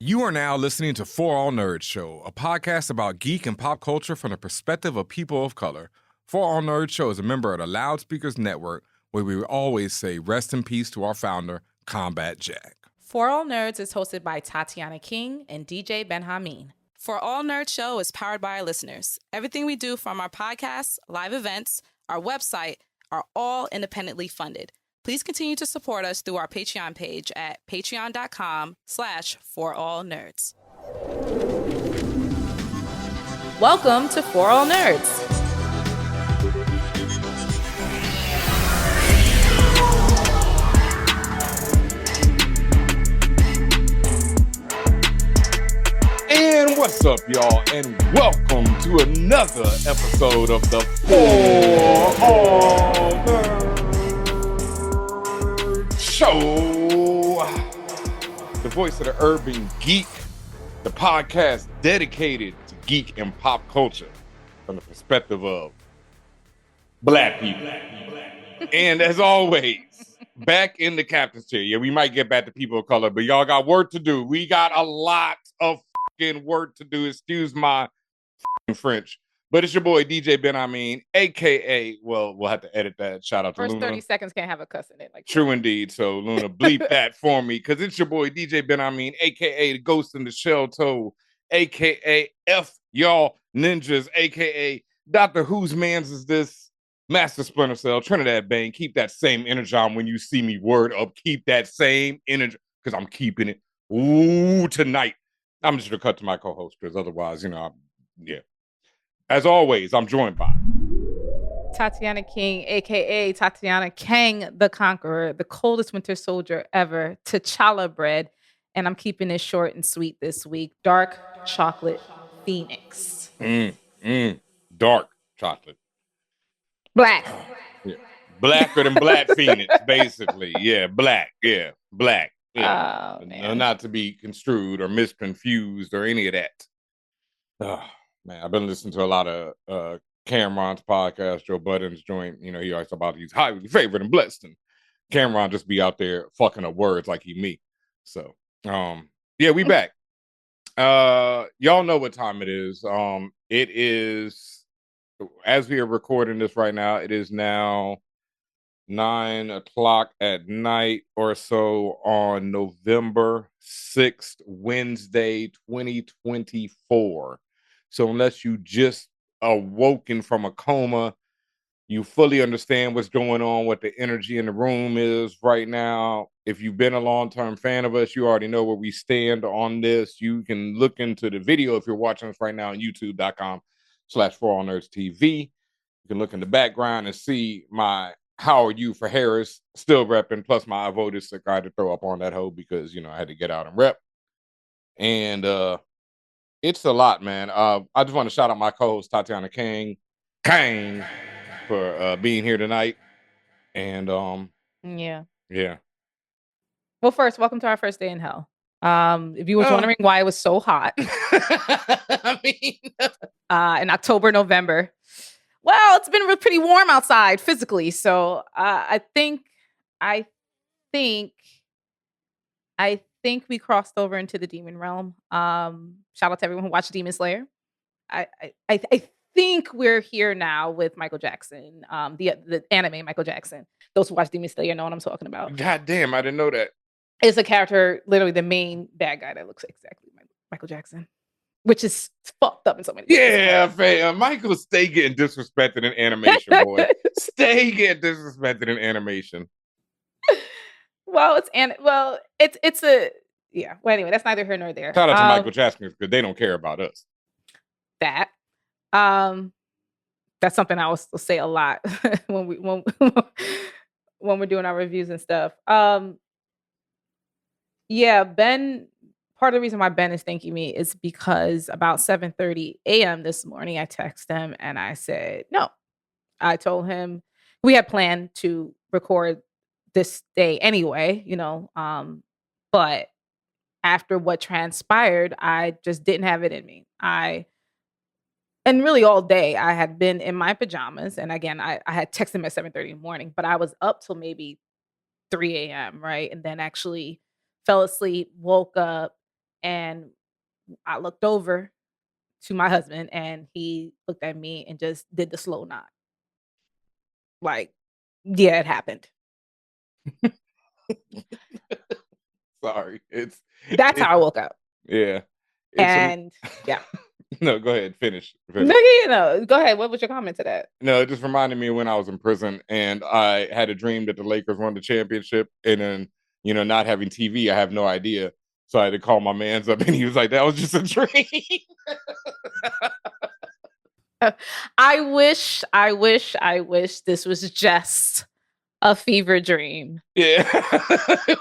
You are now listening to For All Nerds Show, a podcast about geek and pop culture from the perspective of people of color. For All Nerds Show is a member of the Loudspeakers Network, where we always say rest in peace to our founder, Combat Jack. For All Nerds is hosted by Tatiana King and DJ Benjamin. For All Nerds Show is powered by our listeners. Everything we do, from our podcasts, live events, our website, are all independently funded. Please continue to support us through our Patreon page at patreon.com/forallnerds. Welcome to For All Nerds. And what's up, y'all? And welcome to another episode of the For All Nerds Show. The voice of the urban geek, the podcast dedicated to geek and pop culture from the perspective of Black people. And as always, back in the captain's chair. Yeah, we might get back to people of color, but y'all got work to do. We got a lot of work to do. Excuse my French, but it's your boy DJ Benjamin, aka, well, we'll have to edit that. Shout out to First Luna. 30 seconds can't have a cuss in it. Like True indeed. So Luna, bleep that for me, because it's your boy DJ Benjamin, aka the Ghost in the Shell Toe, aka F y'all ninjas, aka Doctor Whose Mans is this? Master Splinter Cell, Trinidad Bane. Keep that same energy on when you see me. Word up, keep that same energy, because I'm keeping it. Ooh, tonight. I'm just going to cut to my co-host, because otherwise, yeah. As always, I'm joined by Tatiana King, aka Tatiana Kang the Conqueror, the coldest winter soldier ever, T'Challa bread, and I'm keeping it short and sweet this week. Dark chocolate phoenix. Dark chocolate. Black. Yeah. Blacker than Black Phoenix, basically. Yeah, black. Yeah, black. Yeah. Oh, No, not to be construed or misconfused or any of that. Oh, man, I've been listening to a lot of Cameron's podcast, Joe Budden's joint. You know, he always talk about he's highly favored and blessed, and Cameron just be out there fucking up words like he me. So, yeah, we back. Y'all know what time it is. It is, as we are recording this right now, it is now 9:00 at night or so on November 6th, Wednesday, 2024. So unless you just awoken from a coma, you fully understand what's going on, what the energy in the room is right now. If you've been a long-term fan of us, you already know where we stand on this. You can look into the video if you're watching us right now on youtube.com/ForAllNerdsTV. You can look in the background and see my How Are You for Harris still repping, plus my I Voted Sick. I had to throw up on that hoe because, I had to get out and rep. And it's a lot, man. I just want to shout out my co-host, Tatiana Kang, for being here tonight. And Yeah. Well, first, welcome to our first day in hell. If you were wondering why it was so hot, I mean, in October, November. Well, it's been pretty warm outside physically, so I think we crossed over into the demon realm. Shout out to everyone who watched Demon Slayer. I think we're here now with Michael Jackson, the anime Michael Jackson. Those who watch Demon Slayer know what I'm talking about. God damn, I didn't know that. It's a character, literally the main bad guy that looks exactly like Michael Jackson, which is fucked up in so many ways. Yeah, fam. Michael, stay getting disrespected in animation, boy. Stay getting disrespected in animation. Well, it's yeah. Well, anyway, that's neither here nor there. Shout out to Michael Jackson, because they don't care about us. That's something I will say a lot when we're doing our reviews and stuff. Yeah, Ben. Part of the reason why Ben is thanking me is because about 7:30 a.m. this morning, I texted him and I said no. I told him we had planned to record this day anyway, but after what transpired, I just didn't have it in me. And really all day I had been in my pajamas. And again, I had texted him at 7:30 in the morning, but I was up till maybe 3 a.m., right? And then actually fell asleep, woke up, And I looked over to my husband and he looked at me and just did the slow nod. Like, yeah, it happened. Sorry. That's It's how I woke up. yeah. It's And yeah. no, go ahead. Finish. No, go ahead. What was your comment to that? No, it just reminded me of when I was in prison and I had a dream that the Lakers won the championship, and then, not having TV, I have no idea. So I had to call my mans up and he was like, that was just a dream. I wish this was just a fever dream. Yeah.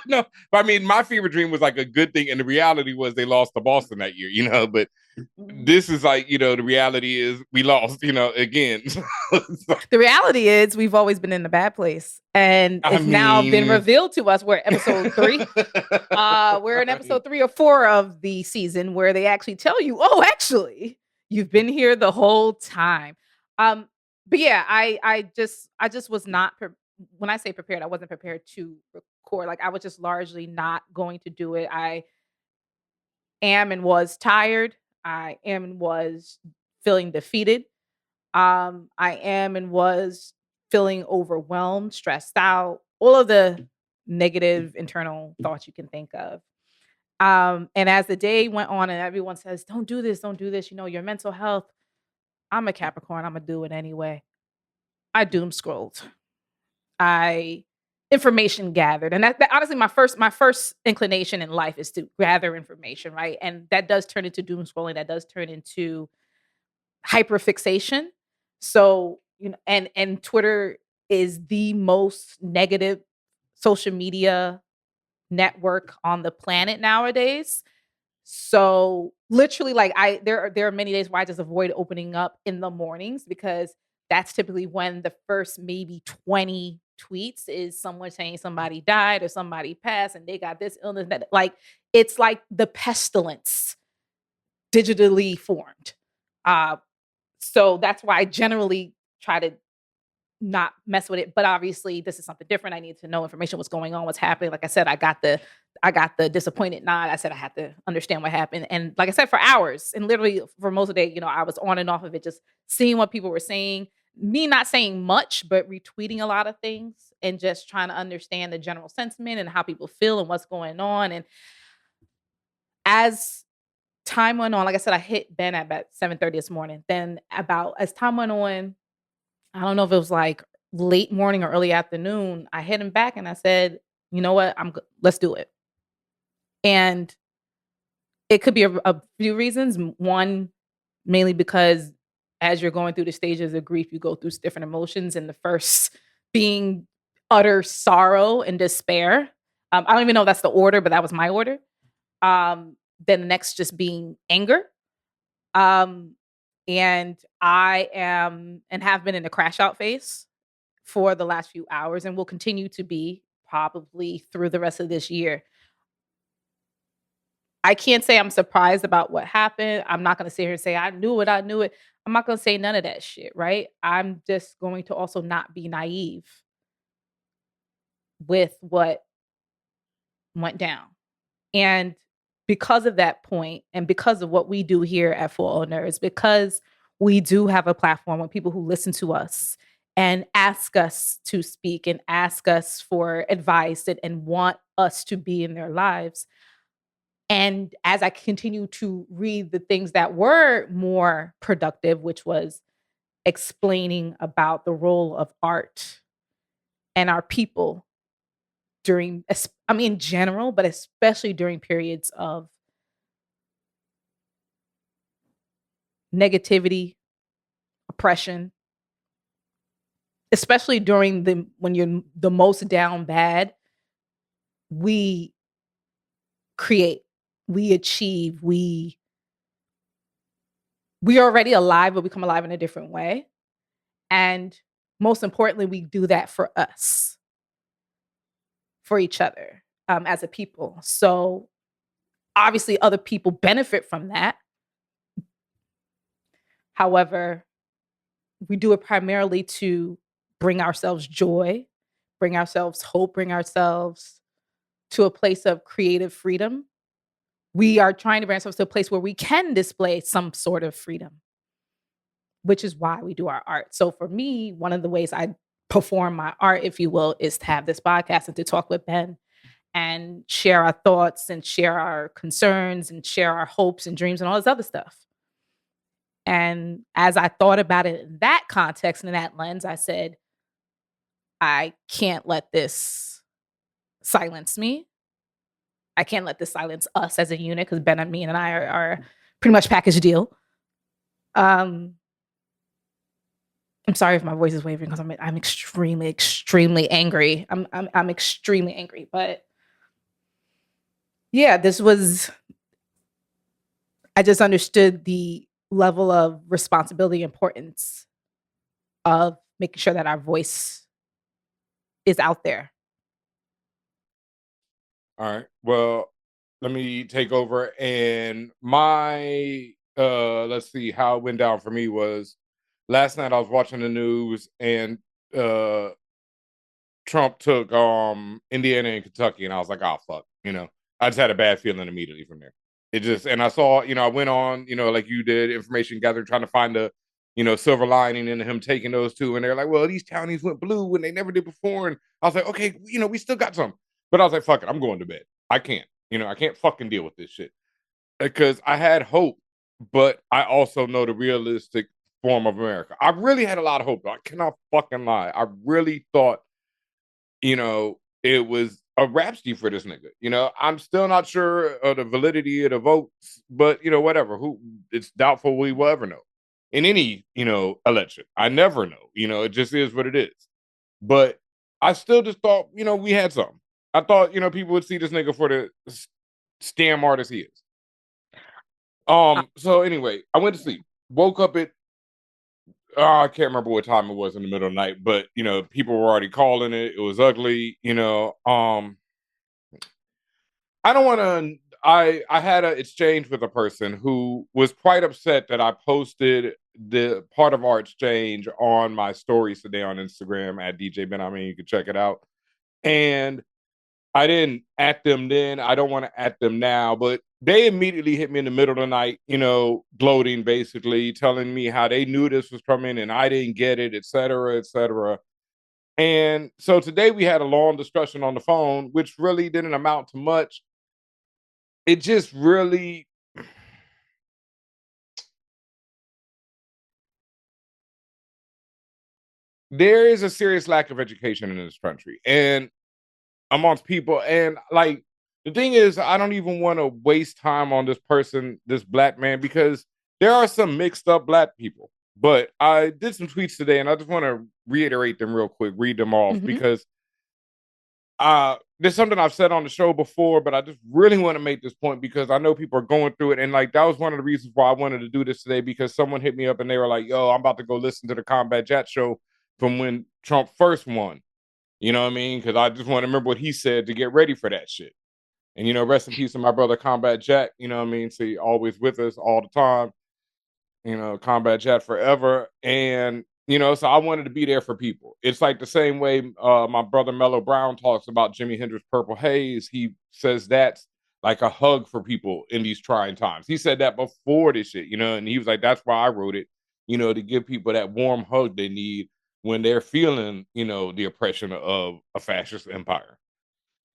No, but I mean, my fever dream was like a good thing. And the reality was they lost to Boston that year, but this is like, the reality is we lost, again. The reality is we've always been in a bad place. And it's now been revealed to us. We're at episode 3. We're in episode 3 or 4 of the season where they actually tell you, oh, actually, you've been here the whole time. But yeah, I just was not when I say prepared, I wasn't prepared to record. Like I was just largely not going to do it. I am and was tired. I am and was feeling defeated. I am and was feeling overwhelmed, stressed out, all of the negative internal thoughts you can think of. And as the day went on and everyone says, don't do this, your mental health. I'm a Capricorn, I'm gonna do it anyway. I doom scrolled. I information gathered. And that honestly, my first inclination in life is to gather information, right? And that does turn into doom scrolling, that does turn into hyperfixation. So, and Twitter is the most negative social media network on the planet nowadays. So literally like there are many days where I just avoid opening up in the mornings because that's typically when the first maybe 20 tweets is someone saying somebody died or somebody passed and they got this illness. That, like it's like the pestilence digitally formed. So that's why I generally try to not mess with it. But obviously this is something different. I need to know information, what's going on, what's happening. Like I said, I got the disappointed nod. I said I had to understand what happened. And like I said, for hours and literally for most of the day, I was on and off of it, just seeing what people were saying, me not saying much, but retweeting a lot of things and just trying to understand the general sentiment and how people feel and what's going on. And as time went on, like I said, I hit Ben at about 7:30 this morning. Then as time went on, I don't know if it was like late morning or early afternoon, I hit him back and I said, you know what, let's do it. And it could be a few reasons. One, mainly because as you're going through the stages of grief, you go through different emotions. And the first being utter sorrow and despair. I don't even know if that's the order, but that was my order. Then the next just being anger. And I am and have been in a crash out phase for the last few hours and will continue to be probably through the rest of this year. I can't say I'm surprised about what happened. I'm not going to sit here and say I knew it. I'm not going to say none of that shit, right? I'm just going to also not be naive with what went down. And because of that point and because of what we do here at ForAllNerds, because we do have a platform with people who listen to us and ask us to speak and ask us for advice and want us to be in their lives. And as I continue to read the things that were more productive, which was explaining about the role of art and our people in general, but especially during periods of negativity, oppression, especially during when you're the most down bad, we create, we achieve, we are already alive, but we come alive in a different way. And most importantly, we do that for us, for each other, as a people. So obviously other people benefit from that. However, we do it primarily to bring ourselves joy, bring ourselves hope, bring ourselves to a place of creative freedom we are trying to bring ourselves to a place where we can display some sort of freedom, which is why we do our art. So for me, one of the ways I perform my art, if you will, is to have this podcast and to talk with Ben and share our thoughts and share our concerns and share our hopes and dreams and all this other stuff. And as I thought about it in that context and in that lens, I said, I can't let this silence me. I can't let this silence us as a unit, because Ben and me and I are pretty much package deal. I'm sorry if my voice is wavering, because I'm extremely, extremely angry. I'm extremely angry. But yeah, I just understood the level of responsibility, importance of making sure that our voice is out there. All right. Well, let me take over. And my let's see how it went down for me was last night I was watching the news and Trump took Indiana and Kentucky, and I was like, oh fuck, I just had a bad feeling immediately from there. It just, and I saw, I went on, like you did, information gathering, trying to find the, silver lining in him taking those two, and they're like, well, these townies went blue when they never did before, and I was like, okay, we still got some, but I was like, fuck it, I'm going to bed. I can't, I can't fucking deal with this shit, because I had hope, but I also know the realistic form of America. I really had a lot of hope, though. I cannot fucking lie. I really thought it was a rhapsody for this nigga. I'm still not sure of the validity of the votes, but whatever. It's doubtful we will ever know in any, election. I never know. It just is what it is. But I still just thought, we had something. I thought, people would see this nigga for the scam artist he is. So anyway, I went to sleep. Woke up at I can't remember what time it was in the middle of the night, but people were already calling it. It was ugly, I don't want to. I had an exchange with a person who was quite upset that I posted the part of our exchange on my stories today on Instagram at DJ Ben. I mean, you can check it out. And I didn't at them then. I don't want to at them now, but they immediately hit me in the middle of the night, gloating, basically telling me how they knew this was coming and I didn't get it, et cetera, et cetera. And so today we had a long discussion on the phone, which really didn't amount to much. It just really, there is a serious lack of education in this country and amongst people. And like, the thing is, I don't even want to waste time on this person, this black man, because there are some mixed up black people. But I did some tweets today and I just want to reiterate them real quick, read them off, because there's something I've said on the show before, but I just really want to make this point because I know people are going through it. And like, that was one of the reasons why I wanted to do this today, because someone hit me up and they were like, yo, I'm about to go listen to the Combat Jack show from when Trump first won. You know what I mean? Because I just want to remember what he said to get ready for that shit. And, rest in peace to my brother, Combat Jack. You know what I mean? So he always with us all the time. Combat Jack forever. And, so I wanted to be there for people. It's like the same way my brother Mello Brown talks about Jimi Hendrix Purple Haze. He says that's like a hug for people in these trying times. He said that before this shit, and he was like, that's why I wrote it, to give people that warm hug they need when they're feeling, the oppression of a fascist empire.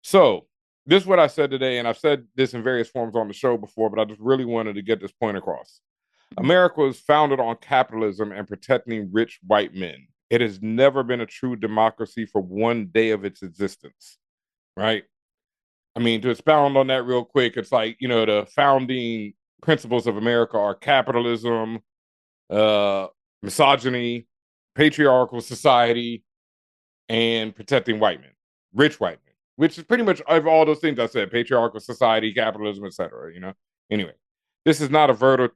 So this is what I said today, and I've said this in various forms on the show before, but I just really wanted to get this point across. America was founded on capitalism and protecting rich white men. It has never been a true democracy for one day of its existence, right? I mean, to expound on that real quick, it's like, the founding principles of America are capitalism, misogyny, patriarchal society, and protecting white men, rich white men, which is pretty much of all those things I said: patriarchal society, capitalism, etc. Anyway, this is not a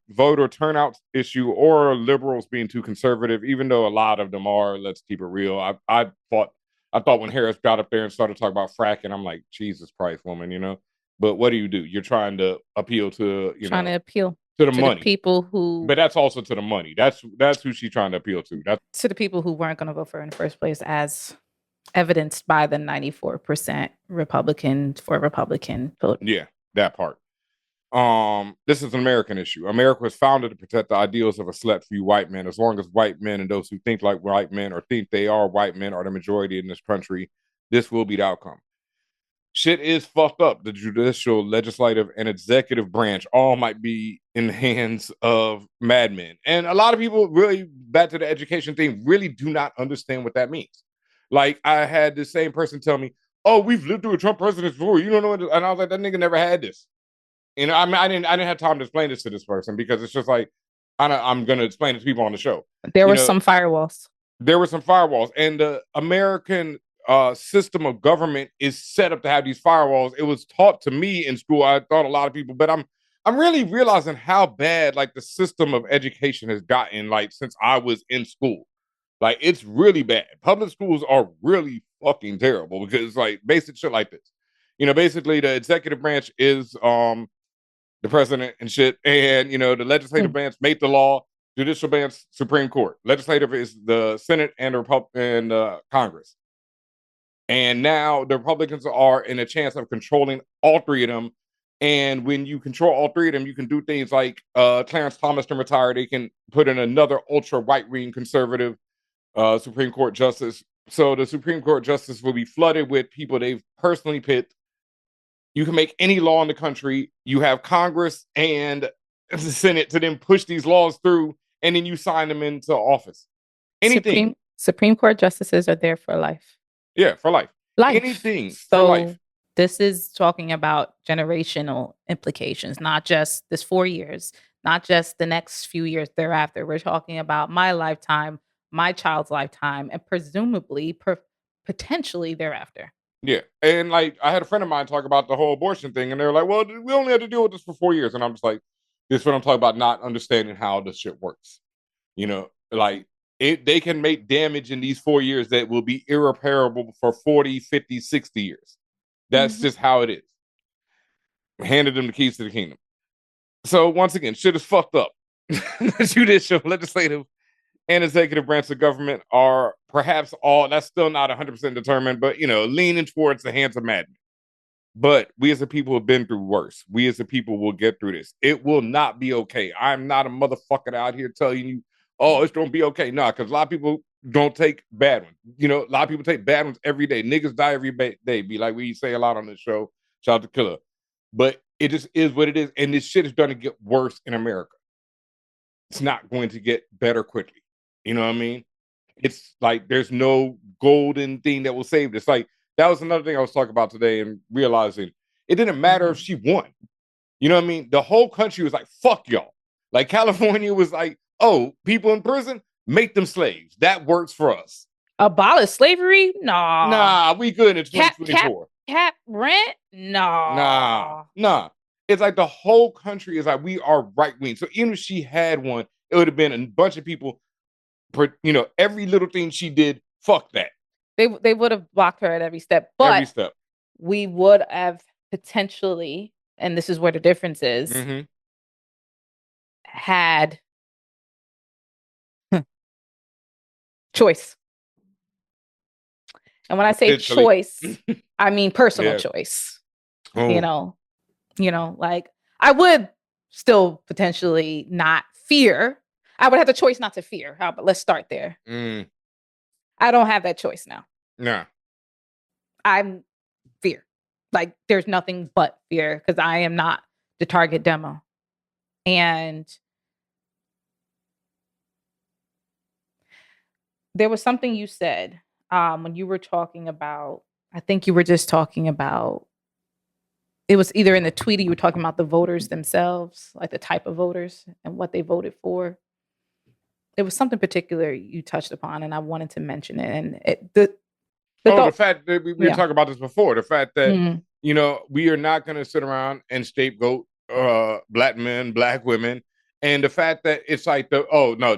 voter turnout issue or liberals being too conservative, even though a lot of them are. Let's keep it real. I thought when Harris got up there and started talking about fracking, I'm like, Jesus Christ, woman, But what do? You're trying to appeal to, trying to appeal to the money, the people who. But that's also to the money. That's who she's trying to appeal to. That's to the people who weren't going to vote for her in the first place, as evidenced by the 94% Republican vote. Yeah, that part. This is an American issue. America was founded to protect the ideals of a select few white men. As long as white men and those who think like white men or think they are white men are the majority in this country, this will be the outcome. Shit is fucked up. The judicial, legislative, and executive branch all might be in the hands of madmen. And a lot of people really, back to the education thing, really do not understand what that means. Like, I had the same person tell me, oh, we've lived through a Trump presidency before. You don't know what, and I was like, that nigga never had this. You know, I mean, I didn't have time to explain this to this person because it's just like, I'm going to explain it to people on the show. There were some firewalls. There were some firewalls, and the American system of government is set up to have these firewalls. It was taught to me in school. I thought a lot of people, but I'm really realizing how bad like the system of education has gotten like since I was in school. Like, it's really bad. Public schools are really fucking terrible because like basic shit like this. You know, basically the executive branch is the president and shit, and you know the legislative branch made the law. Judicial branch, Supreme Court. Legislative is the Senate and the Congress. And now the Republicans are in a chance of controlling all three of them. And when you control all three of them, you can do things like Clarence Thomas to retire. They can put in another ultra right-wing conservative Supreme Court justice. So the Supreme Court justice will be flooded with people they've personally picked. You can make any law in the country. You have Congress and the Senate to then push these laws through, and then you sign them into office. Anything. Supreme Court justices are there for life. Yeah, for life. Anything for life. This is talking about generational implications, not just this 4 years, not just the next few years thereafter. We're talking about my lifetime, my child's lifetime, and presumably, potentially thereafter. Yeah. And like, I had a friend of mine talk about the whole abortion thing, and they were like, well, we only had to deal with this for 4 years. And I'm just like, this is what I'm talking about, not understanding how this shit works. You know, like, they can make damage in these 4 years that will be irreparable for 40, 50, 60 years. That's just how it is. Handed them the keys to the kingdom. So once again, shit is fucked up. The judicial, legislative, and executive branch of government are perhaps all, that's still not 100% determined, but, you know, leaning towards the hands of madmen. But we as a people have been through worse. We as a people will get through this. It will not be okay. I'm not a motherfucker out here telling you, oh, it's going to be okay. No, because a lot of people don't take bad ones. You know, a lot of people take bad ones every day. Niggas die every day. Be like we say a lot on this show. Shout out to Killer. But it just is what it is. And this shit is going to get worse in America. It's not going to get better quickly. You know what I mean? It's like there's no golden thing that will save this. Like, that was another thing I was talking about today and realizing it didn't matter if she won. You know what I mean? The whole country was like, fuck y'all. Like, California was like, oh, people in prison, make them slaves. That works for us. Abolish slavery? Nah, we good in 2024. Cap rent? Nah. It's like the whole country is like, we are right wing. So even if she had one, it would have been a bunch of people, you know, every little thing she did, fuck that. They would have blocked her at every step. But we would have potentially, and this is where the difference is, had choice. And when I say choice, I mean personal choice. Oh. You know, like, I would still potentially not fear. I would have the choice not to fear. But let's start there. I don't have that choice now. No. I'm fear. Like, there's nothing but fear because I am not the target demo. And there was something you said when you were talking about, I think you were just talking about, it was either in the tweet or you were talking about the voters themselves, like the type of voters and what they voted for. It was something particular you touched upon, and I wanted to mention it. And the fact that we were talking about this before, the fact that, you know, we are not going to sit around and scapegoat black men, black women. And the fact that it's like this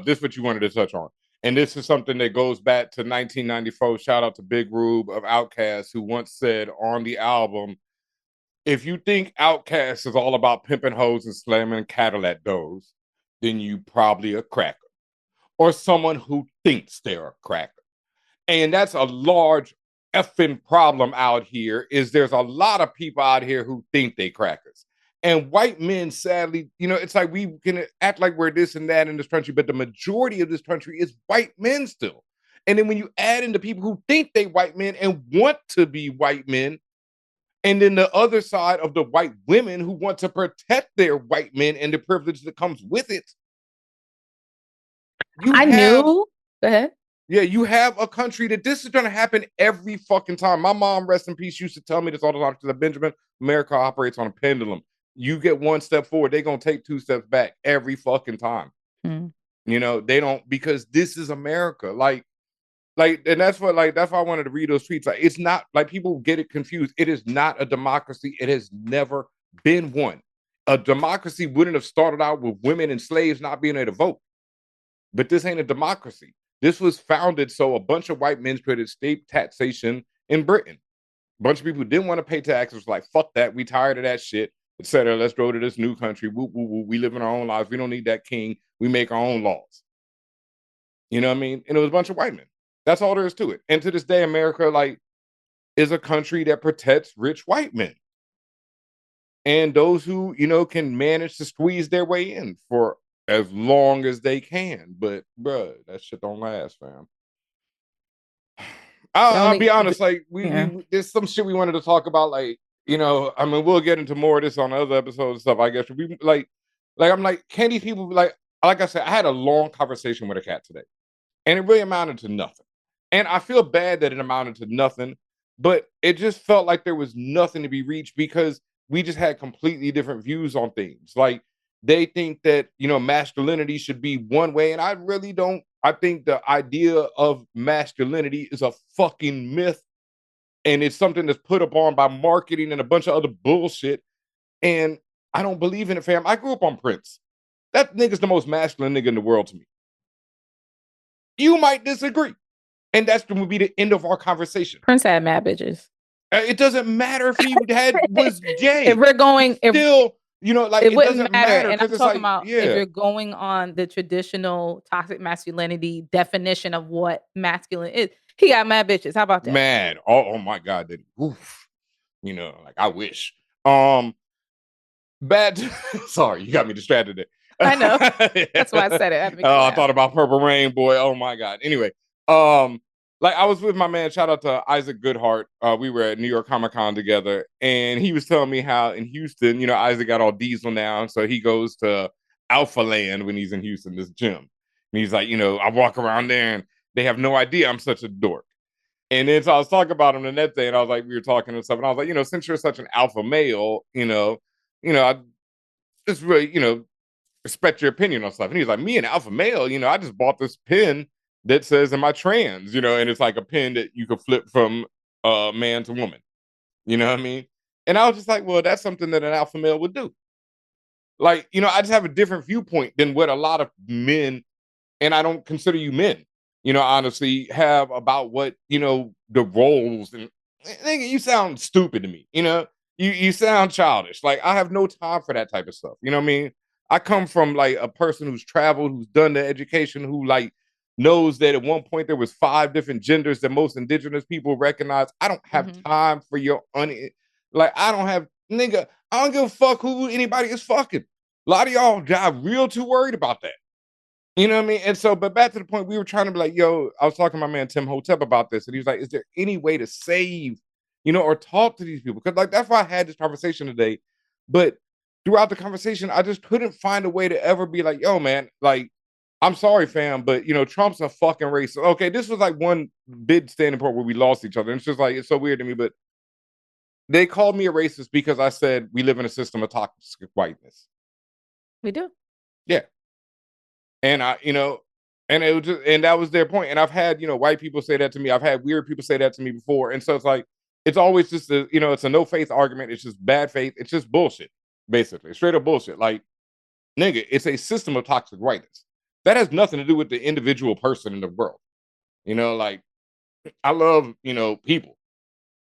is what you wanted to touch on. And this is something that goes back to 1994. Shout out to Big Rube of Outkast, who once said on the album, if you think Outkast is all about pimping hoes and slamming Cadillac doors, then you probably a cracker. Or someone who thinks they're a cracker. And that's a large effing problem out here, is there's a lot of people out here who think they crackers. And white men, sadly, it's like we can act like we're this and that in this country, but the majority of this country is white men still. And then when you add in the people who think they white men and want to be white men, and then the other side of the white women who want to protect their white men and the privilege that comes with it. Go ahead. Yeah, you have a country that this is going to happen every fucking time. My mom, rest in peace, used to tell me this all the time. She said, Benjamin, America operates on a pendulum. You get one step forward, they're going to take 2 steps back every fucking time. They don't, because this is America. Like, and that's why I wanted to read those tweets. Like, it's not like people get it confused. It is not a democracy. It has never been one. A democracy wouldn't have started out with women and slaves not being able to vote. But this ain't a democracy. This was founded so a bunch of white men created state taxation in Britain. A bunch of people who didn't want to pay taxes was like, fuck that. We tired of that shit, etc. Let's go to this new country. Woo, woo, woo. We live in our own lives. We don't need that king. We make our own laws. You know what I mean? And it was a bunch of white men. That's all there is to it. And to this day, America, is a country that protects rich white men. And those who, can manage to squeeze their way in for as long as they can. But, bruh, that shit don't last, fam. I'll be honest, we there's some shit we wanted to talk about, we'll get into more of this on other episodes and stuff, I guess. We I'm like, can these people like I said, I had a long conversation with a cat today, and it really amounted to nothing. And I feel bad that it amounted to nothing, but it just felt like there was nothing to be reached because we just had completely different views on things. Like, they think that, masculinity should be one way, and I really don't. I think the idea of masculinity is a fucking myth, and it's something that's put upon by marketing and a bunch of other bullshit, and I don't believe in it, fam. I grew up on Prince. That nigga's the most masculine nigga in the world to me. You might disagree, and that's going to be the end of our conversation. Prince had mad bitches. It doesn't matter if he was gay. If we're going... it wouldn't matter. And I'm talking about, if you're going on the traditional toxic masculinity definition of what masculine is. He got mad bitches. How about that? Mad. Oh my God. Oof. I wish. Bad. Sorry, you got me distracted there. I know. That's why I said it. I thought about Purple Rain, boy. Oh my God. Anyway, I was with my man, shout out to Isaac Goodart. We were at New York Comic Con together, and he was telling me how in Houston, Isaac got all diesel now, so he goes to Alpha Land when he's in Houston, this gym. And he's like, I walk around there and they have no idea I'm such a dork. And then so I was talking about him the next day, and I was like, we were talking and stuff, and I was like, since you're such an alpha male, I just really, respect your opinion on stuff. And he was like, me, an alpha male, I just bought this pen that says, am I trans? And it's like a pen that you could flip from man to woman. You know what I mean? And I was just like, well, that's something that an alpha male would do. I just have a different viewpoint than what a lot of men, and I don't consider you men, honestly, have about what, the roles. And nigga, you sound stupid to me. You sound childish. I have no time for that type of stuff. You know what I mean? I come from a person who's traveled, who's done the education, who knows that at one point there was 5 different genders that most indigenous people recognize. I don't have time for your I don't give a fuck who anybody is fucking. A lot of y'all got real too worried about that. You know what I mean? And so, but back to the point, we were trying to be like, yo, I was talking to my man Tim Hotep about this, and he was like, is there any way to save, or talk to these people? Because that's why I had this conversation today. But throughout the conversation, I just couldn't find a way to ever be like, yo, man, I'm sorry, fam, but Trump's a fucking racist. Okay, this was one big standing point where we lost each other. And it's just it's so weird to me, but they called me a racist because I said we live in a system of toxic whiteness. We do. Yeah. And and it was just, and that was their point. And I've had, white people say that to me. I've had weird people say that to me before. And so it's always just it's a no faith argument. It's just bad faith. It's just bullshit, basically. Straight up bullshit. Nigga, it's a system of toxic whiteness. That has nothing to do with the individual person in the world. I love, people.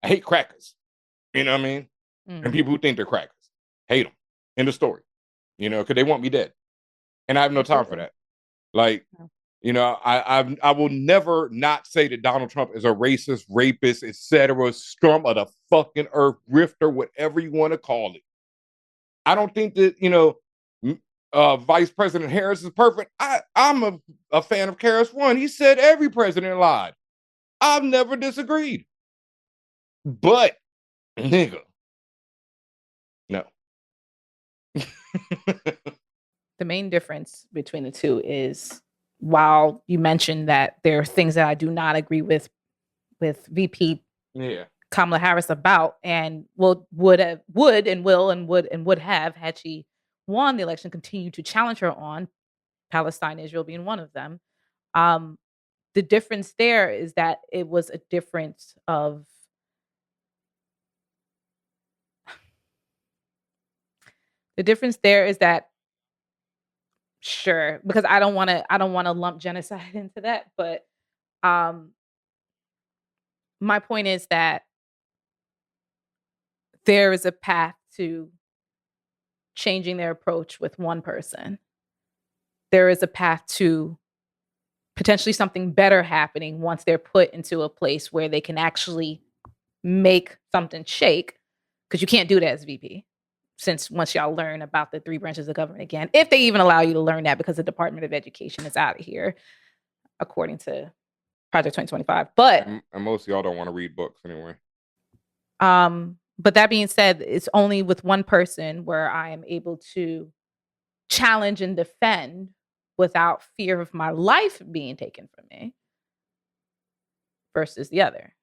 I hate crackers. You know what I mean? And people who think they're crackers. Hate them. End of story. Because they want me dead. And I have no time for that. I will never not say that Donald Trump is a racist, rapist, etc., scum of the fucking earth, grifter, whatever you want to call it. I don't think that, Vice President Harris is perfect. I'm a fan of Harris one. He said every president lied. I've never disagreed. But, nigga, no. The main difference between the two is, while you mentioned that there are things that I do not agree with VP Kamala Harris about, and would have had she won the election, continue to challenge her on, Palestine, Israel being one of them. The difference there is that it was a difference of the difference there is that, sure, because I don't want to lump genocide into that, but my point is that there is a path to changing their approach with one person. There is a path to potentially something better happening once they're put into a place where they can actually make something shake, because you can't do that as VP. Since once y'all learn about the 3 branches of government again, if they even allow you to learn that, because the Department of Education is out of here, according to Project 2025. But and most of y'all don't want to read books anyway. But that being said, it's only with one person where I am able to challenge and defend without fear of my life being taken from me versus the other.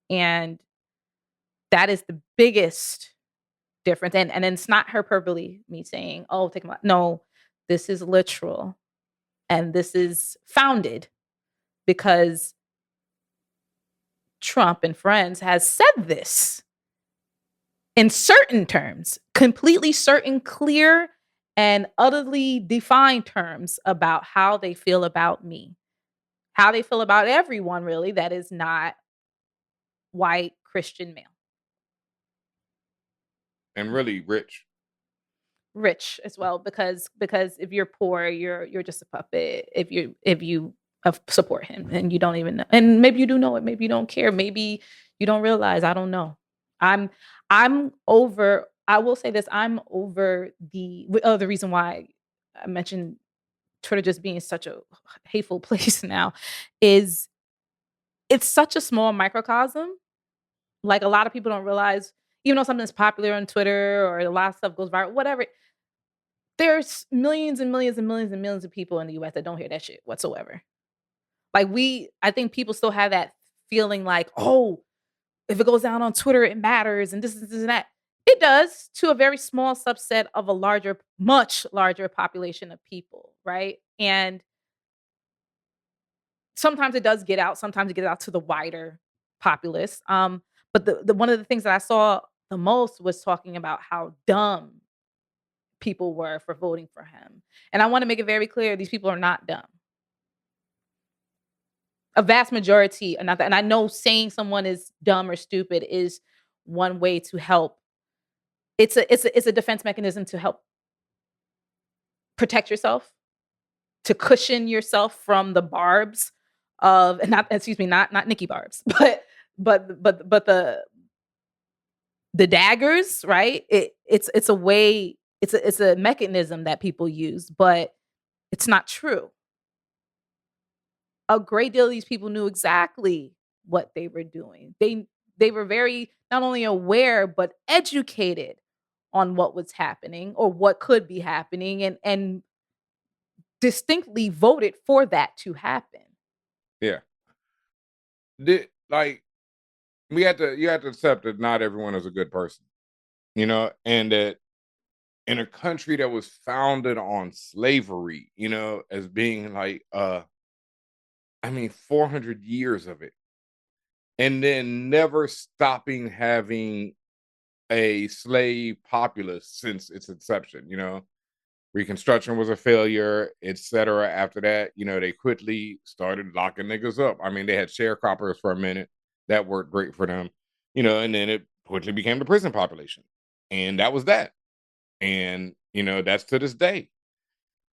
And that is the biggest difference. And it's not hyperbole, me saying, oh, take my, no, this is literal. And this is founded because Trump and friends has said this in certain terms, completely certain, clear, and utterly defined terms about how they feel about me, how they feel about everyone, really, that is not white Christian male. And really rich as well, because if you're poor, you're just a puppet. If you support him and you don't even know, and maybe you do know it, maybe you don't care, maybe you don't realize. I don't know. I'm over. I will say this: I'm over the reason why I mentioned Twitter just being such a hateful place now is it's such a small microcosm. Like, a lot of people don't realize, even though something's popular on Twitter or a lot of stuff goes viral, whatever, there's millions and millions and millions and millions of people in the US that don't hear that shit whatsoever. Like, I think people still have that feeling like, oh, if it goes down on Twitter, it matters, and this and that. It does, to a very small subset of a much larger population of people, right? And sometimes it does get out. Sometimes it gets out to the wider populace. But the one of the things that I saw the most was talking about how dumb people were for voting for him. And I want to make it very clear, these people are not dumb. A vast majority are not that. And I know saying someone is dumb or stupid is one way to help. It's a defense mechanism to help protect yourself, to cushion yourself from the barbs of, not Nikki Barbs, but the daggers, right? It's a way, it's a mechanism that people use, but it's not true. A great deal of these people knew exactly what they were doing. They were very not only aware but educated on what was happening or what could be happening, and distinctly voted for that to happen. Yeah. You have to accept that not everyone is a good person, and that in a country that was founded on slavery, as being 400 years of it, and then never stopping having a slave populace since its inception. Reconstruction was a failure, etc. After that, they quickly started locking niggas up. They had sharecroppers for a minute. That worked great for them, and then it quickly became the prison population. And that was that. And, that's to this day.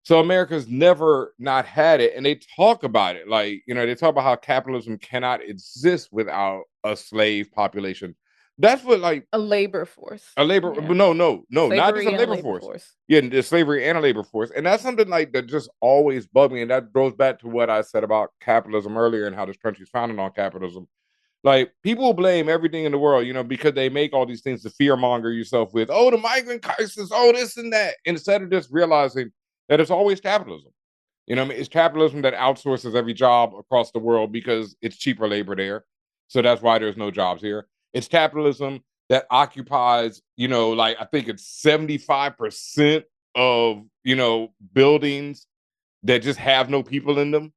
So America's never not had it. And they talk about it. They talk about how capitalism cannot exist without a slave population. That's what, like, A labor force. a labor. Yeah. No, not just Slavery a and labor force. Yeah, the slavery and a labor force, and that's something like that just always bugged me, and that goes back to what I said about capitalism earlier and how this country's founded on capitalism. Like, people blame everything in the world, because they make all these things to fearmonger yourself with. Oh, the migrant crisis. Oh, this and that. Instead of just realizing that it's always capitalism. I mean, it's capitalism that outsources every job across the world because it's cheaper labor there. So that's why there's no jobs here. It's capitalism that occupies, like, I think it's 75% of, buildings that just have no people in them.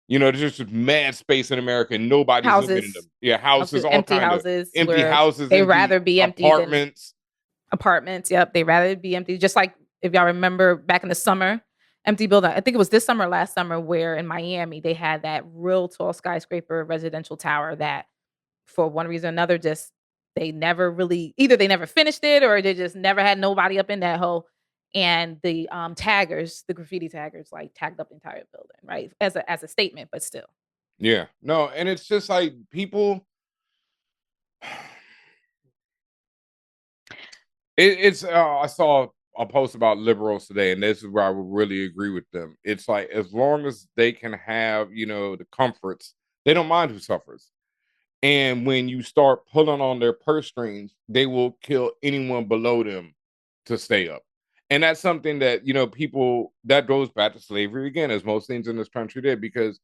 There's just mad space in America and nobody's living in them. Houses. Yeah, houses, all Empty kind of houses empty where houses, they empty rather be empty than apartments. apartments. Yep. They rather be empty. Just like if y'all remember back in the summer, empty building. I think it was this summer, last summer, where in Miami they had that real tall skyscraper residential tower that for one reason or another, just they never really either they never finished it or they just never had nobody up in that hole. And the taggers, the graffiti taggers, like tagged up the entire building, right? As a statement, but still. Yeah. No, and it's just like people. I saw a post about liberals today, and this is where I would really agree with them. It's like, as long as they can have, the comforts, they don't mind who suffers. And when you start pulling on their purse strings, they will kill anyone below them to stay up. And that's something that, people, that goes back to slavery again, as most things in this country did, because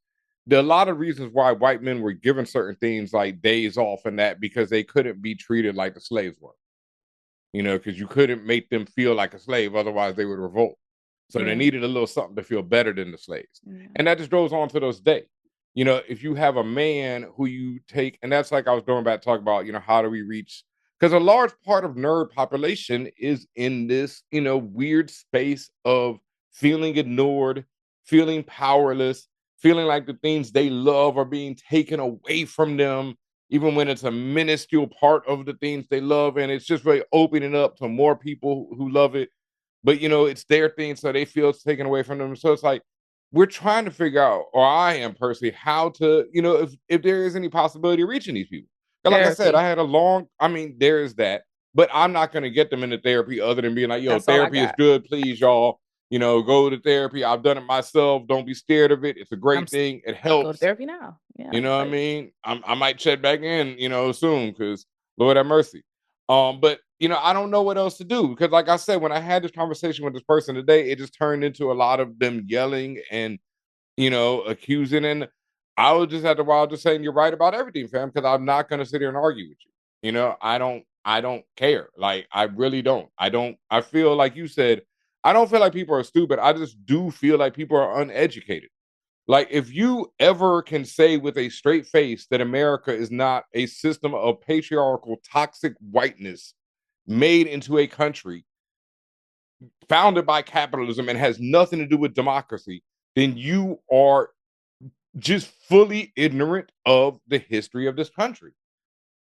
there are a lot of reasons why white men were given certain things like days off and that, because they couldn't be treated like the slaves were. Because you couldn't make them feel like a slave, otherwise they would revolt. So they needed a little something to feel better than the slaves. Yeah. And that just goes on to this day. If you have a man who you take, and that's like I was going back to talk about, how do we reach, because a large part of nerd population is in this, weird space of feeling ignored, feeling powerless, feeling like the things they love are being taken away from them, even when it's a minuscule part of the things they love. And it's just really opening up to more people who love it. But, it's their thing, so they feel it's taken away from them. So it's like, we're trying to figure out, or I am personally, how to, if there is any possibility of reaching these people. Like I said, there is that, but I'm not going to get them into therapy other than being like, yo, therapy is good. Please, y'all, go to therapy. I've done it myself. Don't be scared of it. It's a great thing. It helps. Go to therapy now. Yeah. You know what I mean? I might check back in, soon, because Lord have mercy. But I don't know what else to do, because like I said, when I had this conversation with this person today, it just turned into a lot of them yelling and accusing, and I was just at the while just saying, you're right about everything, fam, because I'm not gonna sit here and argue with you. I don't care. Like, I really don't. I feel like you said, I don't feel like people are stupid. I just do feel like people are uneducated. Like, if you ever can say with a straight face that America is not a system of patriarchal, toxic whiteness made into a country founded by capitalism and has nothing to do with democracy, then you are just fully ignorant of the history of this country.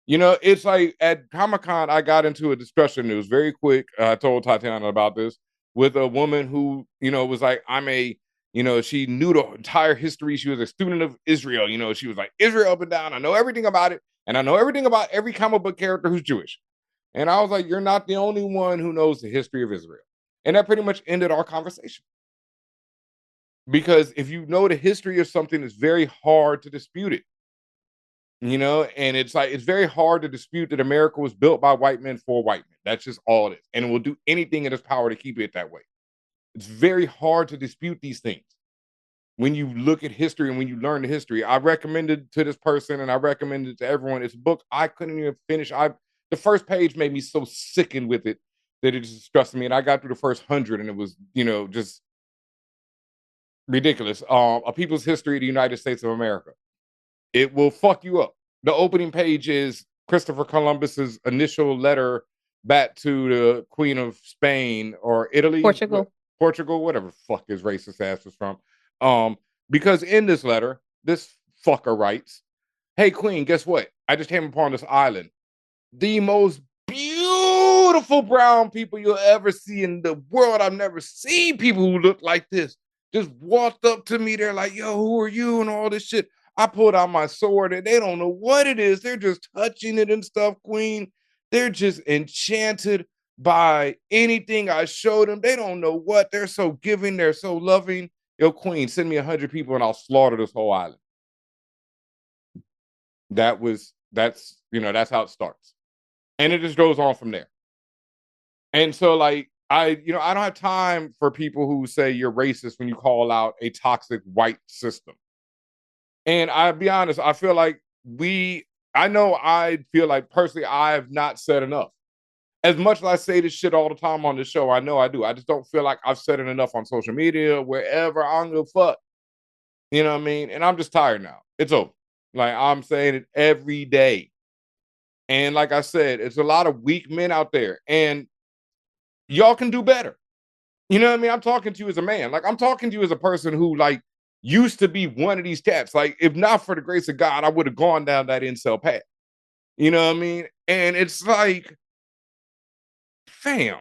It's like at Comic-Con, I got into a discussion. It was very quick. I told Tatiana about this with a woman who, was like, she knew the entire history. She was a student of Israel. She was like, Israel up and down. I know everything about it. And I know everything about every comic book character who's Jewish. And I was like, you're not the only one who knows the history of Israel. And that pretty much ended our conversation. Because if you know the history of something, it's very hard to dispute it. And it's like, it's very hard to dispute that America was built by white men for white men. That's just all it is. And it will do anything in its power to keep it that way. It's very hard to dispute these things when you look at history and when you learn the history. I recommended to this person and I recommended it to everyone. It's a book I couldn't even finish. The first page made me so sickened with it that it just stressed me. And I got through the first 100 and it was, just ridiculous. A People's History of the United States of America. It will fuck you up. The opening page is Christopher Columbus's initial letter back to the Queen of Spain or Italy, Portugal, whatever fuck his racist ass was from. Because in this letter, this fucker writes, "Hey Queen, guess what? I just came upon this island. The most beautiful brown people you'll ever see in the world. I've never seen people who look like this. Just walked up to me. They're like, yo, who are you? And all this shit. I pulled out my sword and they don't know what it is. They're just touching it and stuff, Queen. They're just enchanted by anything I showed them. They don't know what. They're so giving. They're so loving. Yo, Queen, send me 100 people and I'll slaughter this whole island. That's how it starts. And it just goes on from there. And so like, I don't have time for people who say you're racist when you call out a toxic white system. And I'll be honest, I feel like I feel like personally, I have not said enough. As much as I say this shit all the time on the show, I know I do. I just don't feel like I've said it enough on social media, wherever. I don't give a fuck. You know what I mean? And I'm just tired now. It's over. Like, I'm saying it every day. And like I said, it's a lot of weak men out there. And y'all can do better. You know what I mean? I'm talking to you as a man. Like, I'm talking to you as a person who, like, used to be one of these cats. Like, if not for the grace of God, I would have gone down that incel path. You know what I mean? And it's like, fam,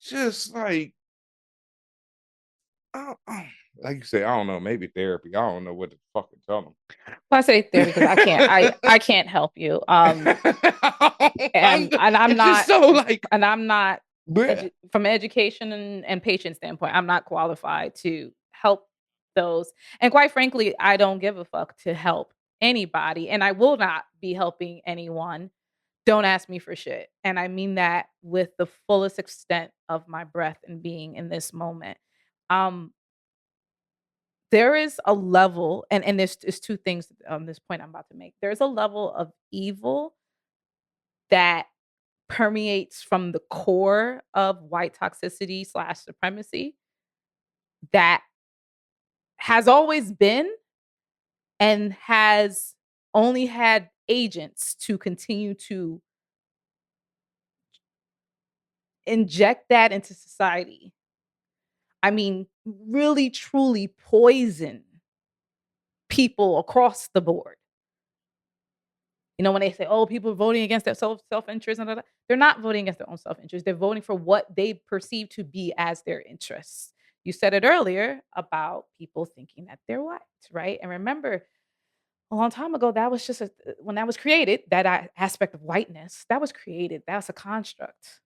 just like, like you say, I don't know, maybe therapy. I don't know what to fucking tell them. Well, I say therapy because I can't help you. I'm not so like, and I'm not yeah. from an education and patient standpoint, I'm not qualified to help those. And quite frankly, I don't give a fuck to help anybody, and I will not be helping anyone. Don't ask me for shit. And I mean that with the fullest extent of my breath and being in this moment. Um, there is a level, and there's two things on this point I'm about to make. There's a level of evil that permeates from the core of white toxicity slash supremacy that has always been and has only had agents to continue to inject that into society. I mean, really, truly poison people across the board. You know, when they say, "Oh, people are voting against their self-interest," and they're not voting against their own self-interest. They're voting for what they perceive to be as their interests. You said it earlier about people thinking that they're white, right? And remember, a long time ago, that was just when that was created, that aspect of whiteness that was created. That's a construct.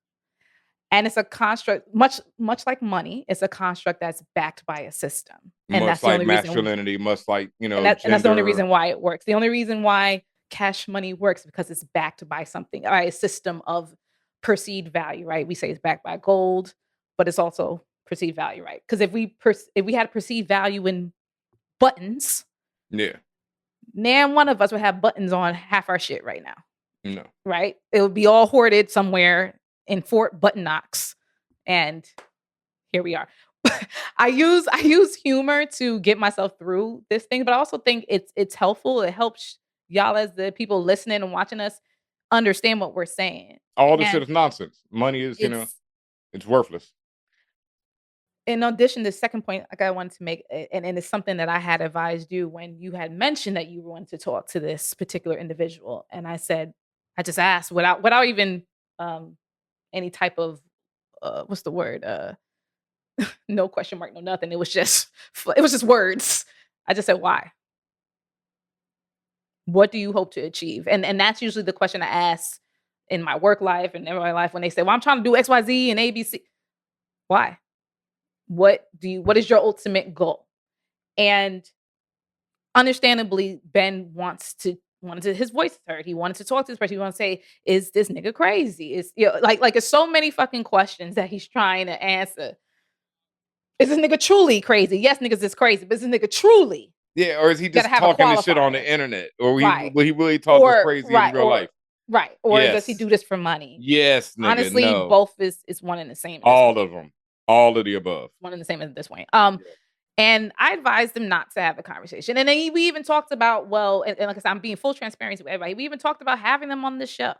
And it's a construct, much like money, it's a construct that's backed by a system. And Much that's the like only reason, masculinity, much like, and that's the only gender. reason why it works. The only reason why cash money works because it's backed by something, by a system of perceived value, right? We say it's backed by gold, but it's also perceived value, right? Because if we had perceived value in buttons, Yeah. nan one of us would have buttons on half our shit right now. No. Right? It would be all hoarded somewhere in Fort Button Knox. And here we are. I use humor to get myself through this thing, but I also think it's helpful. It helps y'all as the people listening and watching us understand what we're saying. All this shit is nonsense. Money is, it's worthless. In addition, the second point like I wanted to make, and it's something that I had advised you when you had mentioned that you wanted to talk to this particular individual. And I said, I just asked without even any type of what's the word? No question mark, no nothing. It was just words. I just said, why? What do you hope to achieve? And that's usually the question I ask in my work life and in my life when they say, well, I'm trying to do XYZ and ABC. Why? What is your ultimate goal? And understandably, Ben wanted his voice heard. He wanted to talk to this person. He wanted to say, is this nigga crazy? Is like it's so many fucking questions that he's trying to answer. Is this nigga truly crazy? Yes, niggas is crazy, but is this nigga truly? Yeah, or is he just talking this shit on the internet? Or will he really talk this crazy in real life? Right. Or does he do this for money? Yes, nigga, honestly, no. both is one and the same. All of them. All of the above. One and the same at this point. And I advised him not to have a conversation. And then we even talked about, well, and like I said, I'm being full transparency with everybody. We even talked about having them on the show.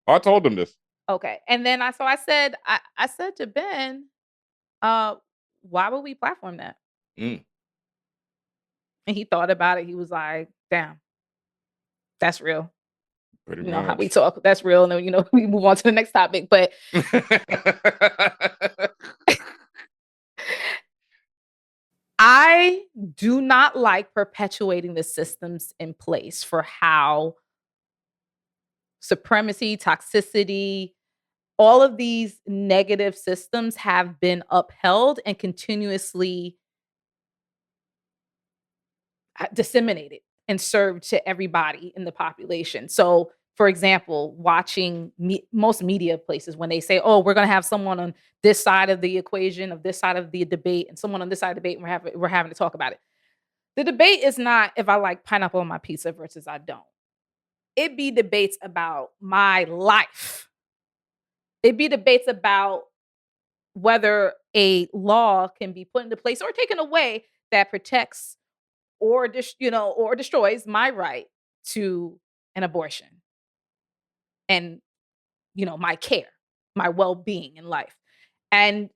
I told him this. Okay. And then I said to Ben, why would we platform that? Mm. And he thought about it. He was like, damn, that's real. Pretty much. How we talk, that's real. And then, we move on to the next topic. But I do not like perpetuating the systems in place for how supremacy, toxicity, all of these negative systems have been upheld and continuously disseminated and served to everybody in the population. So, for example, watching most media places, when they say, "Oh, we're going to have someone on this side of the equation, of this side of the debate, and someone on this side of the debate, and we're having to talk about it." The debate is not if I like pineapple on my pizza versus I don't. It be debates about my life. It be debates about whether a law can be put into place or taken away that protects or or destroys my right to an abortion and my care, my well-being in life. And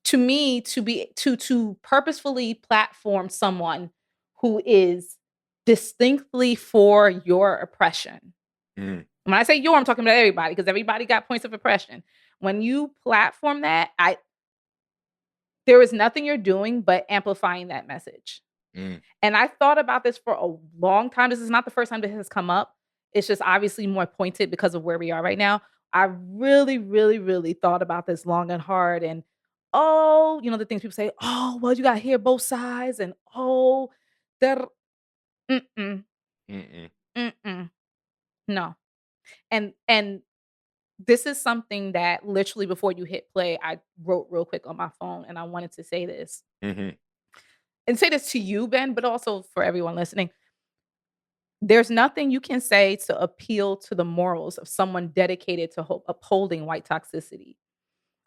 to me, to purposefully platform someone who is distinctly for your oppression. Mm. When I say your, I'm talking about everybody, because everybody got points of oppression. When you platform that, there is nothing you're doing but amplifying that message. Mm. And I thought about this for a long time. This is not the first time this has come up. It's just obviously more pointed because of where we are right now. I really, really, really thought about this long and hard. And the things people say, oh, well, you got to hear both sides. And that, mm-mm, Mm-mm. mm-mm, no. And this is something that literally before you hit play, I wrote real quick on my phone, and I wanted to say this. Mm-hmm. And say this to you, Ben, but also for everyone listening. There's nothing you can say to appeal to the morals of someone dedicated to upholding white toxicity.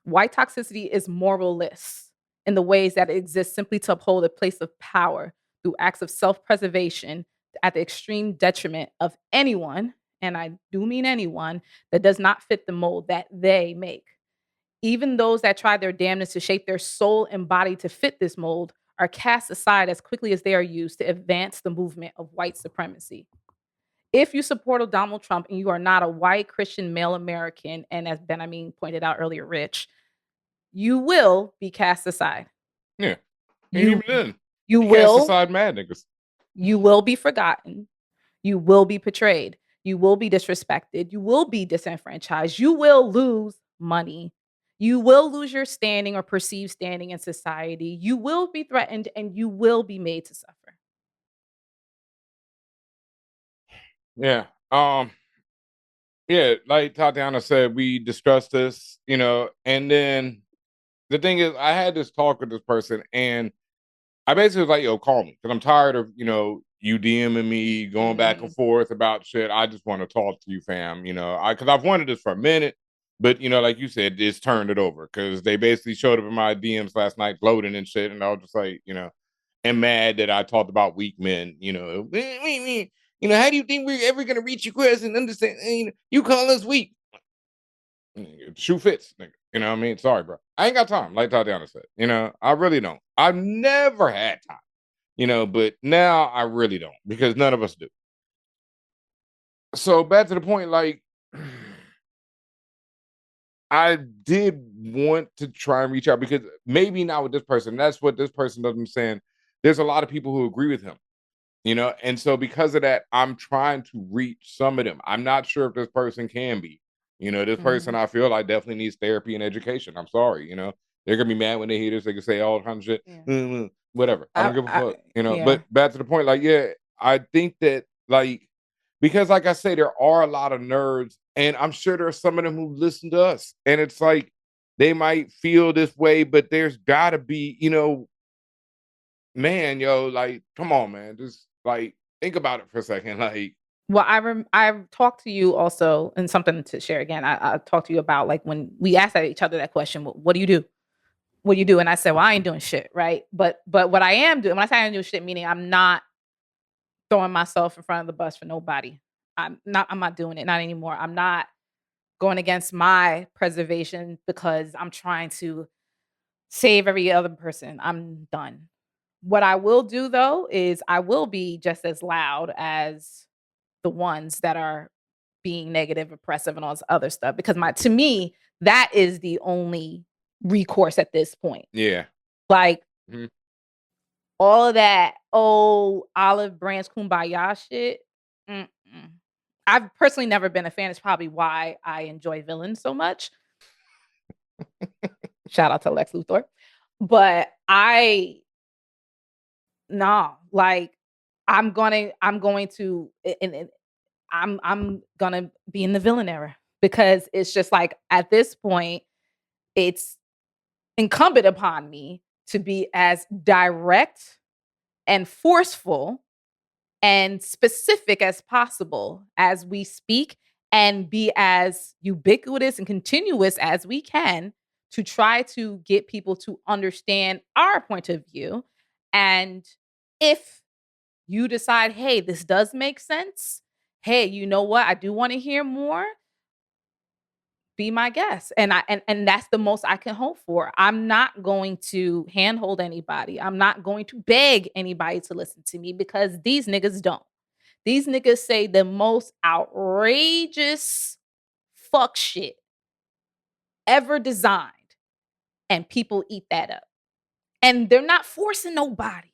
White toxicity is moralless in the ways that it exists simply to uphold a place of power through acts of self-preservation at the extreme detriment of anyone, and I do mean anyone, that does not fit the mold that they make. Even those that try their damnedest to shape their soul and body to fit this mold are cast aside as quickly as they are used to advance the movement of white supremacy. If you support Donald Trump and you are not a white Christian male American, and as Ben pointed out earlier, Rich, you will be cast aside. Yeah. And You even then, you he cast will aside mad niggas. you will be forgotten. You will be betrayed. You will be disrespected. You will be disenfranchised. You will lose money. You will lose your standing or perceived standing in society. You will be threatened and you will be made to suffer. Yeah. Yeah, like Tatiana said, we discussed this, and then the thing is, I had this talk with this person, and I basically was like, yo, call me, because I'm tired of, you DMing me, going back and forth about shit. I just want to talk to you, fam, because I've wanted this for a minute, but, like you said, it's turned it over, because they basically showed up in my DMs last night, gloating and shit, and I was just like, and mad that I talked about weak men, how do you think we're ever going to reach your question and understand, you call us weak? Shoe fits, nigga. You know what I mean? Sorry, bro. I ain't got time, like Tatiana said. I really don't. I've never had time, but now I really don't, because none of us do. So back to the point, like, I did want to try and reach out, because maybe not with this person. That's what this person doesn't understand. There's a lot of people who agree with him, and so because of that, I'm trying to reach some of them. I'm not sure if this person can be. This person, I feel like, definitely needs therapy and education. I'm sorry, they're gonna be mad when they hear this. They can say all kinds of shit, whatever. I don't give a fuck, Yeah. But back to the point, like, yeah, I think that, like, because, like I say, there are a lot of nerds, and I'm sure there's some of them who listen to us, and it's like they might feel this way, but there's gotta be, man, yo, like, come on, man, just like think about it for a second, like. Well, I've talked to you also, and something to share again. I talked to you about, like, when we asked each other that question, what do you do? What do you do? And I said, well, I ain't doing shit, right? But what I am doing, when I say I ain't doing shit, meaning I'm not throwing myself in front of the bus for nobody. I'm not doing it, not anymore. I'm not going against my preservation because I'm trying to save every other person. I'm done. What I will do, though, is I will be just as loud as the ones that are being negative, oppressive, and all this other stuff. Because to me, that is the only recourse at this point. Yeah. Like, Mhm. all of that, olive branch kumbaya shit. Mm-mm. I've personally never been a fan. It's probably why I enjoy villains so much. Shout out to Lex Luthor. But like I'm going to and I'm gonna be in the villain era because it's just like at this point, it's incumbent upon me to be as direct and forceful and specific as possible as we speak and be as ubiquitous and continuous as we can to try to get people to understand our point of view. And if you decide, hey, this does make sense. Hey, you know what? I do want to hear more. Be my guest. And that's the most I can hope for. I'm not going to handhold anybody. I'm not going to beg anybody to listen to me because these niggas don't. These niggas say the most outrageous fuck shit ever designed, and people eat that up. And they're not forcing nobody.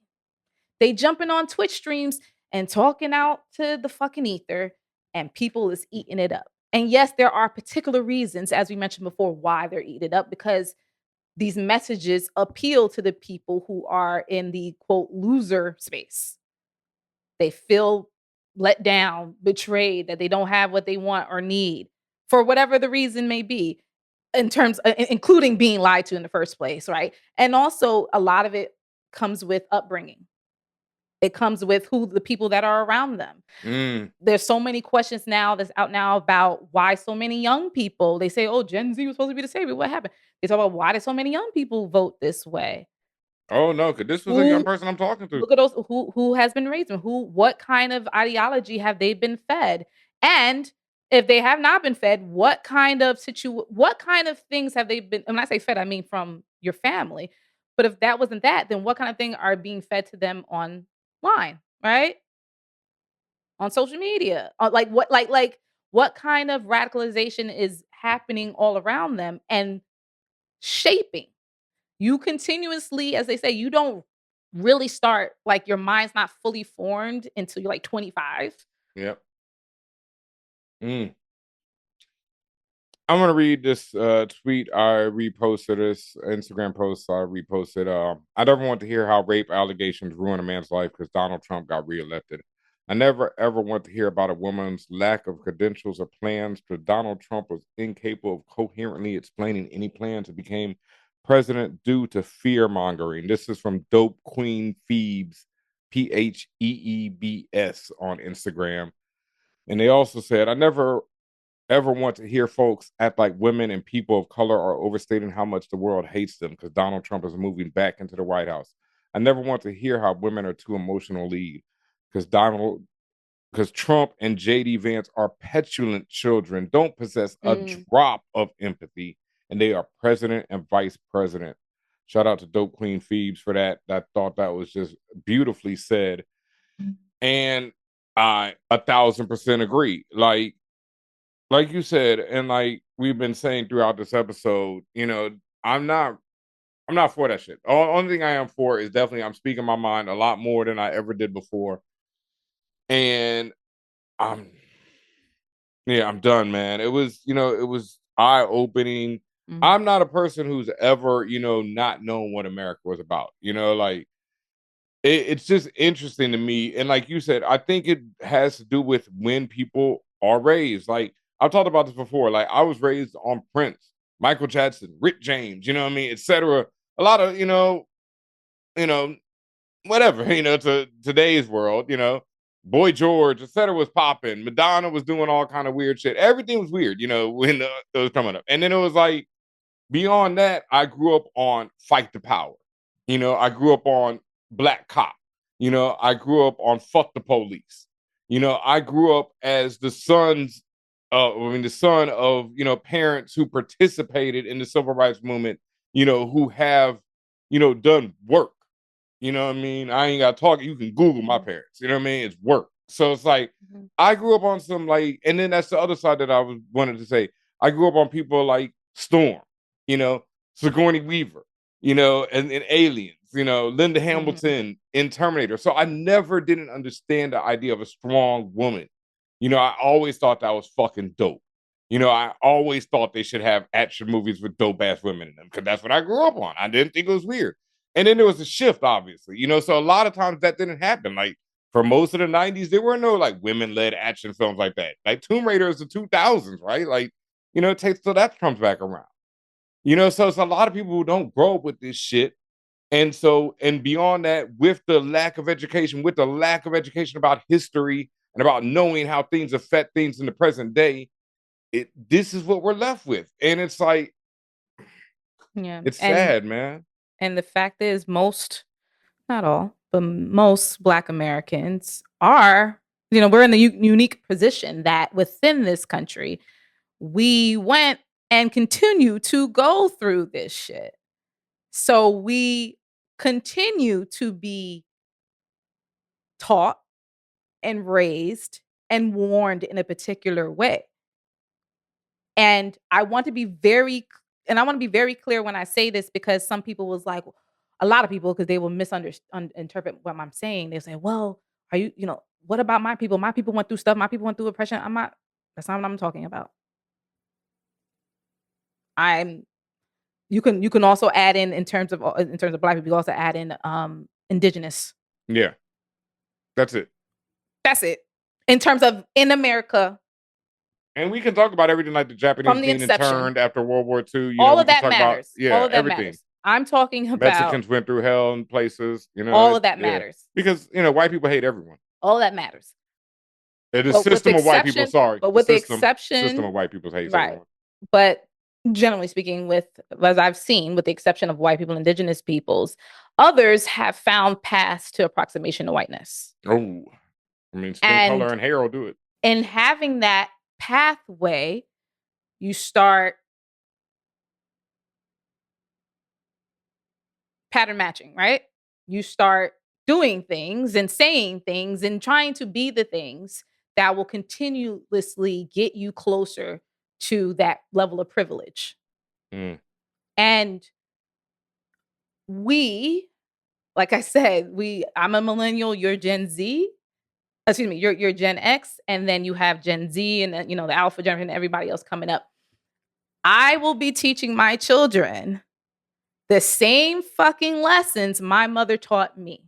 They jumping on Twitch streams and talking out to the fucking ether, and people is eating it up. And yes, there are particular reasons, as we mentioned before, why they're eating it up, because these messages appeal to the people who are in the quote loser space. They feel let down, betrayed, that they don't have what they want or need for whatever the reason may be, in terms of, including being lied to in the first place, right? And also a lot of it comes with upbringing. It comes with who the people that are around them. There's so many questions now that's out now about why so many young people, they say, oh, Gen Z was supposed to be the savior. What happened? They talk about why did so many young people vote this way? Oh no, because this was a young person I'm talking to. Look at those who has been raised, what kind of ideology have they been fed? And if they have not been fed, what kind of things have they been? And when I say fed, I mean from your family. But if that wasn't that, then what kind of thing are being fed to them online, right? On social media, what kind of radicalization is happening all around them and shaping? You continuously, as they say, you don't really start, like, your mind's not fully formed until you're like 25. Yep. I'm gonna read this tweet I reposted, this Instagram post I reposted. I never want to hear how rape allegations ruin a man's life because Donald Trump got reelected. I never ever want to hear about a woman's lack of credentials or plans because Donald Trump was incapable of coherently explaining any plan to become president due to fear mongering. This is from Dope Queen Phoebes, Pheebs on Instagram. And they also said, I never ever want to hear folks act like women and people of color are overstating how much the world hates them because Donald Trump is moving back into the White House. I never want to hear how women are too emotional lead because Trump and JD Vance are petulant children, don't possess a drop of empathy, and they are president and vice president. Shout out to Dope Queen Phoebes for that. I thought that was just beautifully said. And I 1,000% agree. Like you said, and like we've been saying throughout this episode, I'm not for that shit. The only thing I am for is definitely I'm speaking my mind a lot more than I ever did before. And I'm done, man. It was eye-opening. I'm not a person who's ever, not known what America was about. It's just interesting to me. And like you said, I think it has to do with when people are raised. Like, I've talked about this before. Like, I was raised on Prince, Michael Jackson, Rick James, you know what I mean, etc. A lot of, whatever, to today's world, Boy George, etc. was popping. Madonna was doing all kind of weird shit. Everything was weird, when it was coming up. And then it was like, beyond that, I grew up on Fight the Power. I grew up on Black Cop. I grew up on Fuck the Police. I grew up as the son of, parents who participated in the civil rights movement, who have, done work. You know what I mean? I ain't got to talk. You can Google my parents. You know what I mean? It's work. So it's like, I grew up on some and then that's the other side that I wanted to say. I grew up on people like Storm, Sigourney Weaver, and Aliens, Linda Hamilton in Terminator. So I never didn't understand the idea of a strong woman, I always thought that was fucking dope. I always thought they should have action movies with dope ass women in them because that's what I grew up on. I didn't think it was weird. And then there was a shift, obviously, so a lot of times that didn't happen. Like for most of the 90s, there were no like women-led action films like that. Like Tomb Raider is the 2000s, right? Like, it takes till that comes back around. So it's a lot of people who don't grow up with this shit. And so, and beyond that, with the lack of education about history and about knowing how things affect things in the present day, this is what we're left with. And it's like, Yeah. it's sad, man. And the fact is, most, not all, but most Black Americans are, we're in the unique position that within this country, we went and continue to go through this shit. So we continue to be taught and raised and warned in a particular way. And I want to be very clear when I say this, because some people was like, a lot of people, because they will misinterpret what I'm saying. They say, well, are you, what about my people? My people went through stuff. My people went through oppression. That's not what I'm talking about. You can also add in terms of Black people, you also add in indigenous. Yeah. That's it. In terms of in America. And we can talk about everything like the Japanese being interned after World War II. All of that matters. All of that everything. Matters. I'm talking about Mexicans went through hell in places. All of that matters. Because, white people hate everyone. All of that matters. The system of white people, sorry. But with the exception. System of white people hates right. everyone. But generally speaking, as I've seen, with the exception of white people, indigenous peoples, others have found paths to approximation to whiteness. Oh, skin color and hair will do it. And having that pathway, you start pattern matching, right? You start doing things and saying things and trying to be the things that will continuously get you closer to that level of privilege. And we, like I said, I'm a millennial, you're Gen Z. Excuse me, you're Gen X, and then you have Gen Z and the Alpha generation and everybody else coming up. I will be teaching my children the same fucking lessons my mother taught me.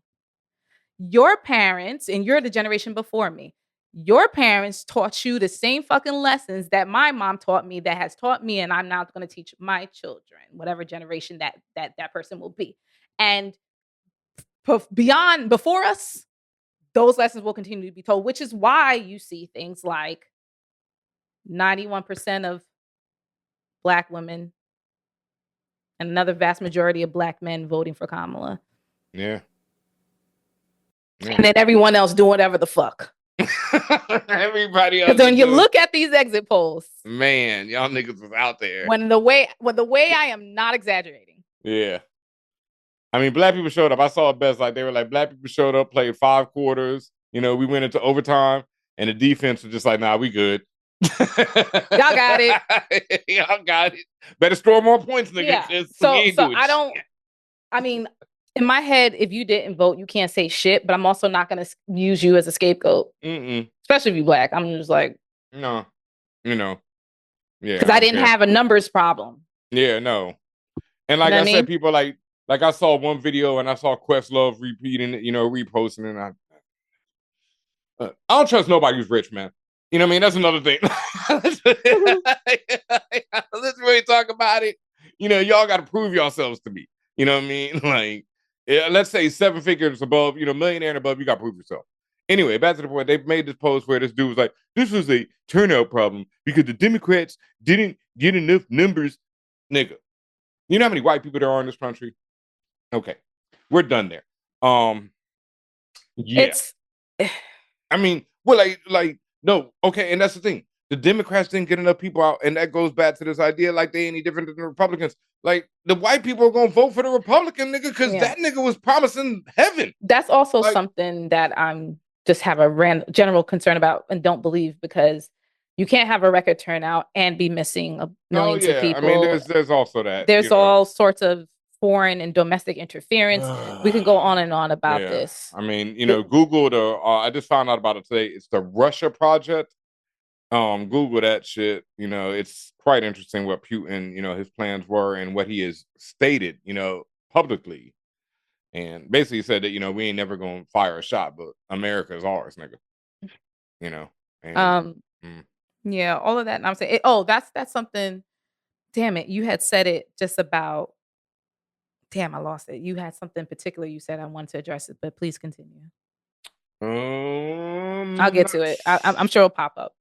Your parents, and you're the generation before me, your parents taught you the same fucking lessons that my mom taught me, that has taught me, and I'm now going to teach my children, whatever generation that person will be. And before us, those lessons will continue to be told, which is why you see things like 91% of Black women and another vast majority of Black men voting for Kamala. Yeah. And then everyone else doing whatever the fuck. Everybody else. Because when you look at these exit polls, man, y'all niggas was out there. When the way I am not exaggerating. Yeah. Black people showed up. I saw it best. Like they were like, Black people showed up, played 5 quarters. We went into overtime, and the defense was just like, nah, we good. Y'all got it. Y'all got it. Better score more points, nigga. Yeah. So I don't. In my head, if you didn't vote, you can't say shit. But I'm also not going to use you as a scapegoat, especially if you're Black. I'm just like, no, yeah, because I didn't have a numbers problem. Yeah, no. And like I said, people like I saw one video and I saw Questlove repeating it, reposting it. And I don't trust nobody who's rich, man. You know what I mean? That's another thing. Let's really talk about it. Y'all got to prove yourselves to me. You know what I mean? Like, let's say 7 figures above, millionaire and above, you got to prove yourself. Anyway, back to the point. They made this post where this dude was like, this was a turnout problem because the Democrats didn't get enough numbers. Nigga, you know how many white people there are in this country? Okay, we're done there. Yeah. No, okay, and that's the thing. The Democrats didn't get enough people out, and that goes back to this idea like they ain't any different than the Republicans. Like, the white people are going to vote for the Republican, nigga, because that nigga was promising heaven. That's also something that I'm just have a general concern about and don't believe, because you can't have a record turnout and be missing millions of people. There's also that. There's all sorts of foreign and domestic interference. We can go on and on about this. Google I just found out about it today. It's the Russia Project. Google that shit. It's quite interesting what Putin, his plans were and what he has stated, publicly. And basically said that, we ain't never gonna fire a shot, but America is ours, nigga. And mm. Yeah, all of that. And I'm saying, that's something. Damn it, you had said it just about. Damn, I lost it. You had something particular you said I wanted to address it, but please continue. I'll get to it. I'm sure it'll pop up.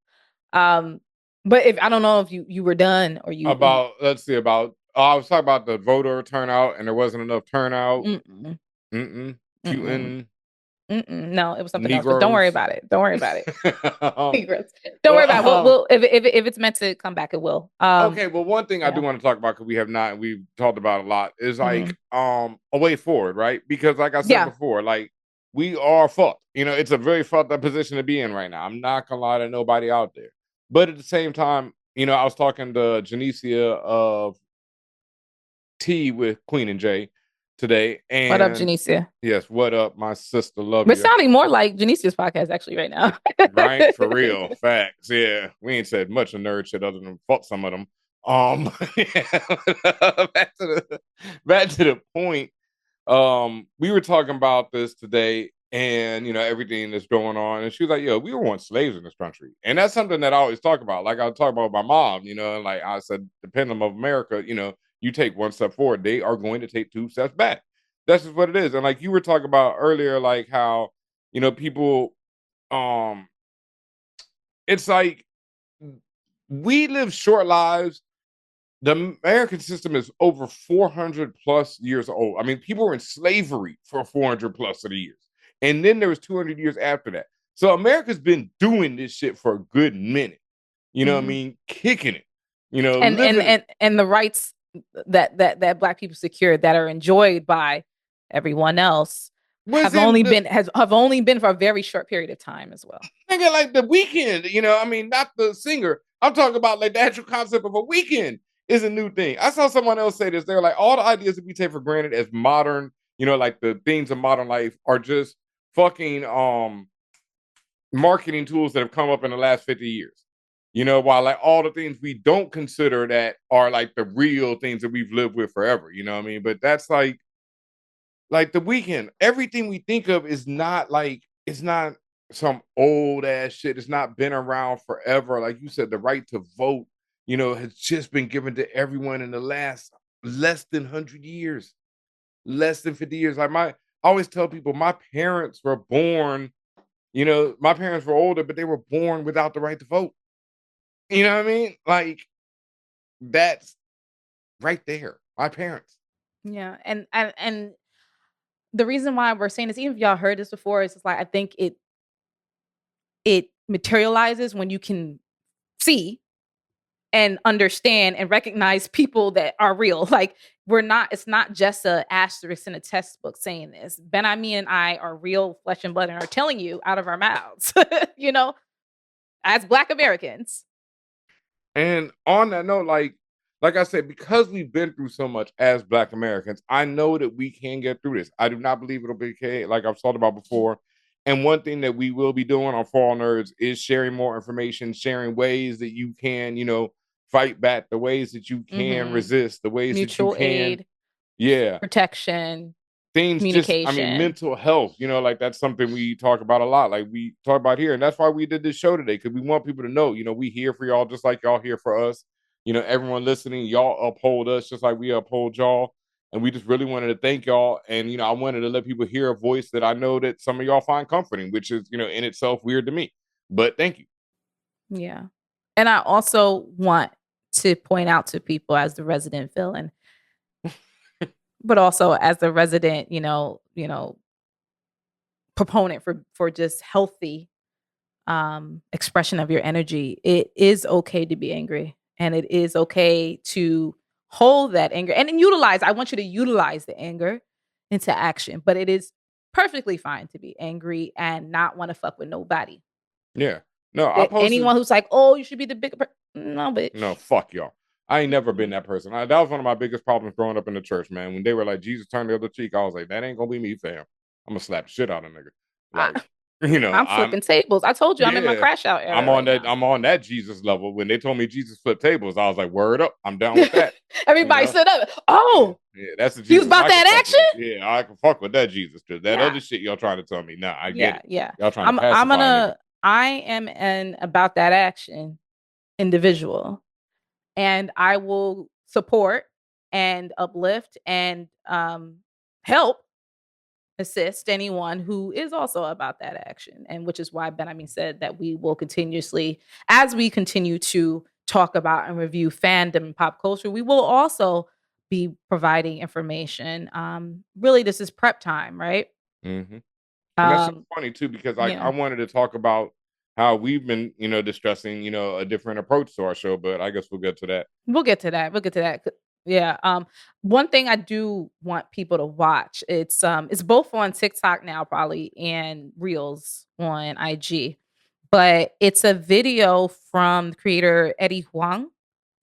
But if I don't know if you were done or you let's see about. I was talking about the voter turnout, and there wasn't enough turnout. Putin. No, it was something Negroes. else. But don't worry about it. Don't worry about it. Don't worry about it. We'll if it's meant to come back, it will. Okay. Well, one thing I do want to talk about, because we've talked about a lot, is like a way forward, right? Because like I said before, like we are fucked. It's a very fucked up position to be in right now. I'm not gonna lie to nobody out there. But at the same time, I was talking to Janicia of Tea with Queen and Jay today. And what up, Janicia? Yes, what up, my sister? Love We're you. sounding more like Janicia's podcast actually right now. Right? For real. Facts. Yeah. We ain't said much of nerd shit other than fuck some of them. Back to the point. We were talking about this today and everything that's going on. And she was like, yo, we were once slaves in this country. And that's something that I always talk about. Like I talk about with my mom, and like I said, the pendulum of America, you take one step forward, they are going to take 2 steps back. That's just what it is. And like you were talking about earlier, like how, people, it's like we live short lives. The American system is over 400 plus years old. I mean, people were in slavery for 400 plus of the years. And then there was 200 years after that. So America's been doing this shit for a good minute. You know what I mean? Kicking it. And the rights that Black people secured that are enjoyed by everyone else have only been for a very short period of time as well. Nigga, like the weekend, not the singer. I'm talking about like the actual concept of a weekend is a new thing. I saw someone else say this. They're like, all the ideas that we take for granted as modern, like the things of modern life are just fucking marketing tools that have come up in the last 50 years. While like all the things we don't consider that are like the real things that we've lived with forever. You know what I mean? But that's like the weekend. Everything we think of is not like, it's not some old ass shit. It's not been around forever. Like you said, the right to vote, has just been given to everyone in the last less than 100 years, less than 50 years. Like I always tell people, my parents were born, my parents were older, but they were born without the right to vote. You know what I mean? Like that's right there. My parents. Yeah. And the reason why we're saying this, even if y'all heard this before, is just like, I think it materializes when you can see and understand and recognize people that are real. Like it's not just a asterisk in a textbook saying this. Ben-Ami and I are real flesh and blood and are telling you out of our mouths, as Black Americans. And on that note, like I said, because we've been through so much as Black Americans, I know that we can get through this. I do not believe it'll be okay, like I've talked about before. And one thing that we will be doing on ForAllNerds is sharing more information, sharing ways that you can, fight back, the ways that you can resist, the ways mutual that you can aid, protection, things, communication. Just, mental health, like that's something we talk about a lot. Like we talk about here. And that's why we did this show today, because we want people to know, we here for y'all just like y'all here for us. Everyone listening, y'all uphold us just like we uphold y'all. And we just really wanted to thank y'all. And, I wanted to let people hear a voice that I know that some of y'all find comforting, which is, in itself weird to me. But thank you. Yeah. And I also want to point out to people as the resident villain, but also as the resident, proponent for just healthy expression of your energy. It is okay to be angry, and it is okay to hold that anger and utilize. I want you to utilize the anger into action, but it is perfectly fine to be angry and not want to fuck with nobody. Yeah. No, anyone who's like, oh, you should be the bigger no, bitch. No, fuck y'all. I ain't never been that person. That was one of my biggest problems growing up in the church, man. When they were like, Jesus turned the other cheek, I was like, that ain't gonna be me, fam. I'm gonna slap shit out of nigga. Like, You know, I'm flipping tables. I told you I'm in my crash out era. I'm on right that. now. I'm on that Jesus level. When they told me Jesus flipped tables, I was like, "Word up, I'm down with that." Everybody stood up. Oh, yeah, that's the Jesus he was about I can that fuck action. with. Yeah, I can fuck with that Jesus. That Yeah. other shit y'all trying to tell me, nah, I get it. Yeah. Y'all trying to pacify nigga. I am an about that action individual, and I will support and uplift and help assist anyone who is also about that action. And which is why Benjamin said that we will continuously, as we continue to talk about and review fandom and pop culture, we will also be providing information. Really, this is prep time, right? Mm-hmm. And that's so funny too, because like Yeah. I wanted to talk about how we've been, discussing, a different approach to our show, but I guess we'll get to that. We'll get to that. Yeah. One thing I do want people to watch, it's both on TikTok now, probably, and Reels on IG. But it's a video from the creator Eddie Huang.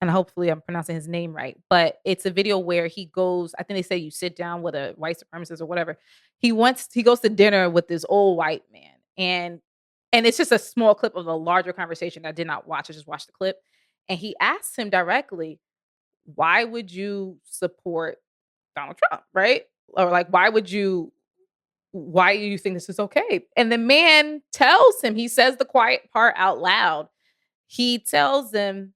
And hopefully I'm pronouncing his name right. But it's a video where he goes, I think they say you sit down with a white supremacist or whatever. He goes to dinner with this old white man. And it's just a small clip of a larger conversation I did not watch. I just watched the clip. And he asked him directly, why would you support Donald Trump? Right? Or like, why do you think this is okay? And the man tells him, he says the quiet part out loud. He tells them,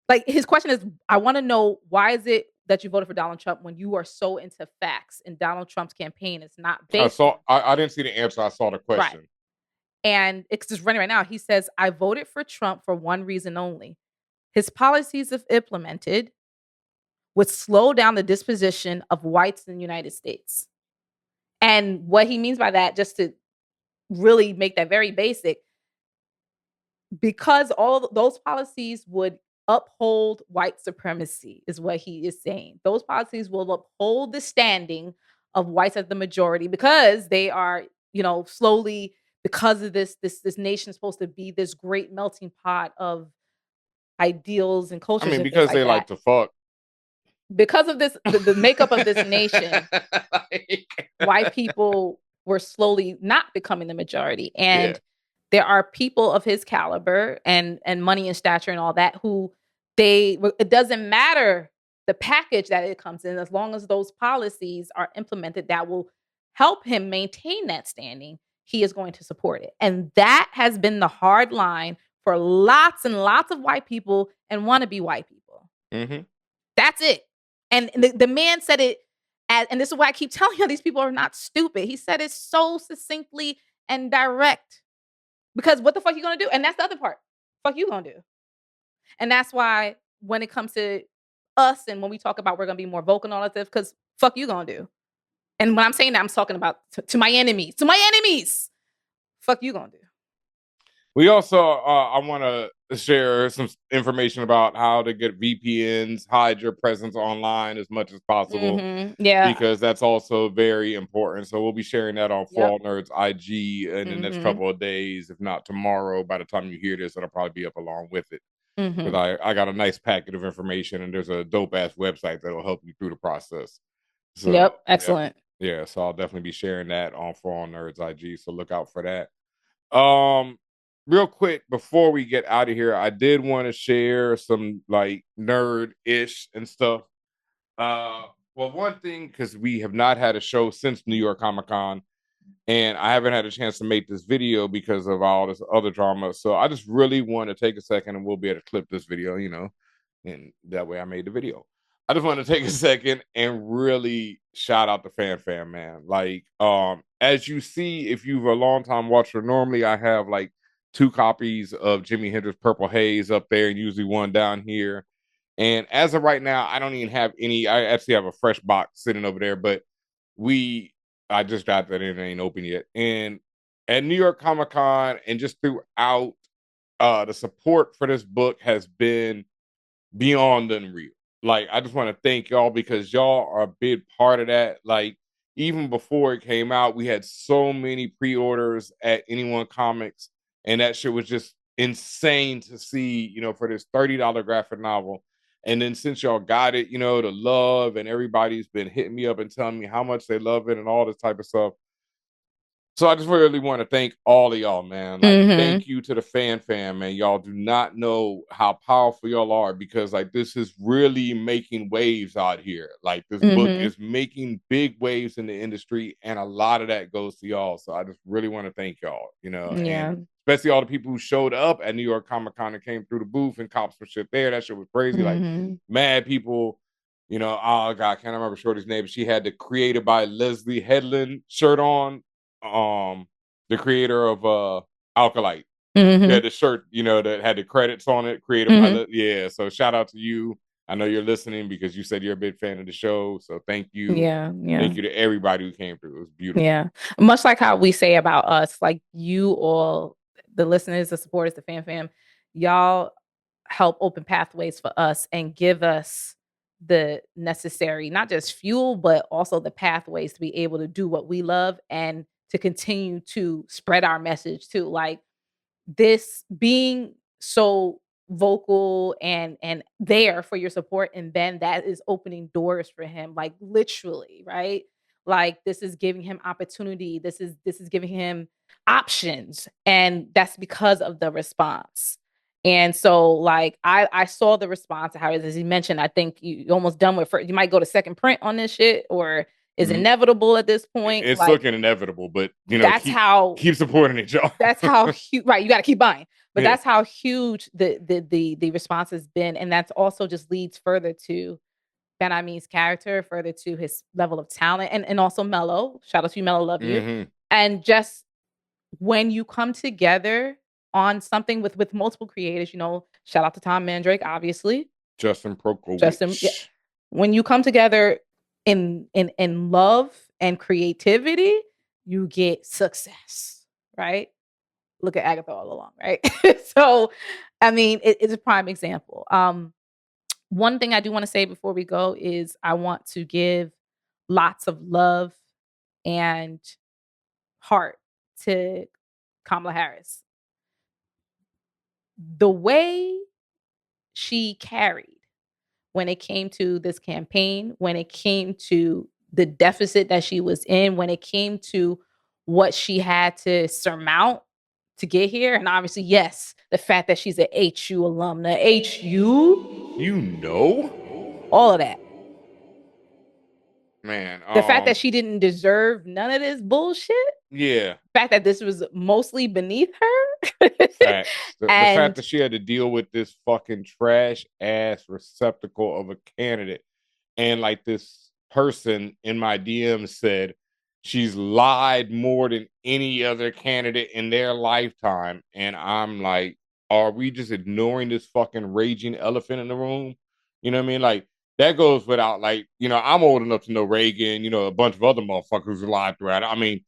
like, his question is, I want to know, why is it that you voted for Donald Trump when you are so into facts and Donald Trump's campaign is not based I didn't see the answer. I saw the question. Right. And it's just running right now. He says, I voted for Trump for one reason only. His policies, if implemented, would slow down the disposition of whites in the United States. And what he means by that, just to really make that very basic, because all those policies would uphold white supremacy, is what he is saying. Those policies will uphold the standing of whites as the majority, because they are, slowly, because of this nation is supposed to be this great melting pot of ideals and cultures. I mean, and because things like they that. like to fuck. Because of this, the makeup of this nation, white people were slowly not becoming the majority. And there are people of his caliber and money and stature and all that who it doesn't matter the package that it comes in, as long as those policies are implemented that will help him maintain that standing, he is going to support it. And that has been the hard line for lots and lots of white people and wannabe white people. Mm-hmm. That's it. And the man said it, and this is why I keep telling you, these people are not stupid. He said it so succinctly and direct. Because what the fuck you gonna do? And that's the other part. Fuck you gonna do? And that's why when it comes to us and when we talk about we're gonna be more vocal and all that stuff, because fuck you gonna do? And when I'm saying that, I'm talking about to my enemies. To my enemies. Fuck you gonna do? We also, I want to share some information about how to get VPNs, hide your presence online as much as possible. Mm-hmm. Yeah. Because that's also very important. So we'll be sharing that on ForAllNerds IG in the next couple of days. If not tomorrow, by the time you hear this, it'll probably be up along with it. Because I got a nice packet of information, and there's a dope-ass website that'll help you through the process. So, Excellent. Yeah, so I'll definitely be sharing that on ForAllNerds IG. So look out for that. Real quick before we get out of here, I did want to share some like nerd-ish and stuff. Well, one thing, because we have not had a show since New York Comic Con, and I haven't had a chance to make this video because of all this other drama. So I just really want to take a second, and we'll be able to clip this video, and that way I made the video. I just want to take a second and really shout out the fam, man. Like, as you see, if you've a long time watcher, normally I have like 2 copies of Jimi Hendrix Purple Haze up there, and usually one down here. And as of right now, I don't even have any. I actually have a fresh box sitting over there, but I just got that in, it ain't open yet. And at New York Comic Con and just throughout, the support for this book has been beyond unreal. Like, I just want to thank y'all, because y'all are a big part of that. Like, even before it came out, we had so many pre-orders at Anyone Comics, and that shit was just insane to see, for this $30 graphic novel. And then since y'all got it, the love, and everybody's been hitting me up and telling me how much they love it and all this type of stuff. So I just really want to thank all of y'all, man. Like, Mhm. thank you to the fam, man. Y'all do not know how powerful y'all are, because like this is really making waves out here. Like this book Mhm. is making big waves in the industry, and a lot of that goes to y'all. So I just really want to thank y'all, and Yeah. especially all the people who showed up at New York Comic Con and came through the booth and cops some shit there. That shit was crazy. Like Mhm. mad people. Oh God, I can't remember Shorty's name, but she had the created by Leslie Headland shirt on. The creator of Alkalite. Yeah, Mhm. the shirt, that had the credits on it, created by Mhm. yeah. So shout out to you. I know you're listening because you said you're a big fan of the show. So thank you. Yeah. Yeah. Thank you to everybody who came through. It was beautiful. Yeah. Much like how we say about us, like you all, the listeners, the supporters, the fam, y'all help open pathways for us and give us the necessary, not just fuel, but also the pathways to be able to do what we love and to continue to spread our message too. Like this being so vocal and there for your support, and then that is opening doors for him, like literally, right? Like this is giving him opportunity, this is giving him options, and that's because of the response. And so like I saw the response, how as he mentioned, I think you almost done with first, you might go to second print on this shit, or is Mm, inevitable at this point. It's Like looking inevitable, but that's keep how keep supporting it, y'all. that's how huge, right? You got to keep buying, but Yeah. that's how huge the response has been, and that's also just leads further to Ben Amin's character, further to his level of talent, and also Mello. Shout out to you, Mello, love you. Mm-hmm. And just when you come together on something with multiple creators, shout out to Tom Mandrake, obviously, Justin Justin. Yeah, Prokowicz. when you come together in love and creativity, you get success, right? Look at Agatha all along, right? So, I mean, it's a prime example. One thing I do want to say before we go is I want to give lots of love and heart to Kamala Harris. The way she carried when it came to this campaign, when it came to the deficit that she was in, when it came to what she had to surmount to get here. And obviously, yes, the fact that she's an HU alumna, You know? all of that. Man, The fact that she didn't deserve none of this bullshit, yeah. the fact that this was mostly beneath her. Facts. The fact And that she had to deal with this fucking trash ass receptacle of a candidate, and like this person in my DM said she's lied more than any other candidate in their lifetime. And I'm like, are we just ignoring this fucking raging elephant in the room? You know what I mean? Like that goes without, like, I'm old enough to know Reagan, a bunch of other motherfuckers who lied throughout it. I mean,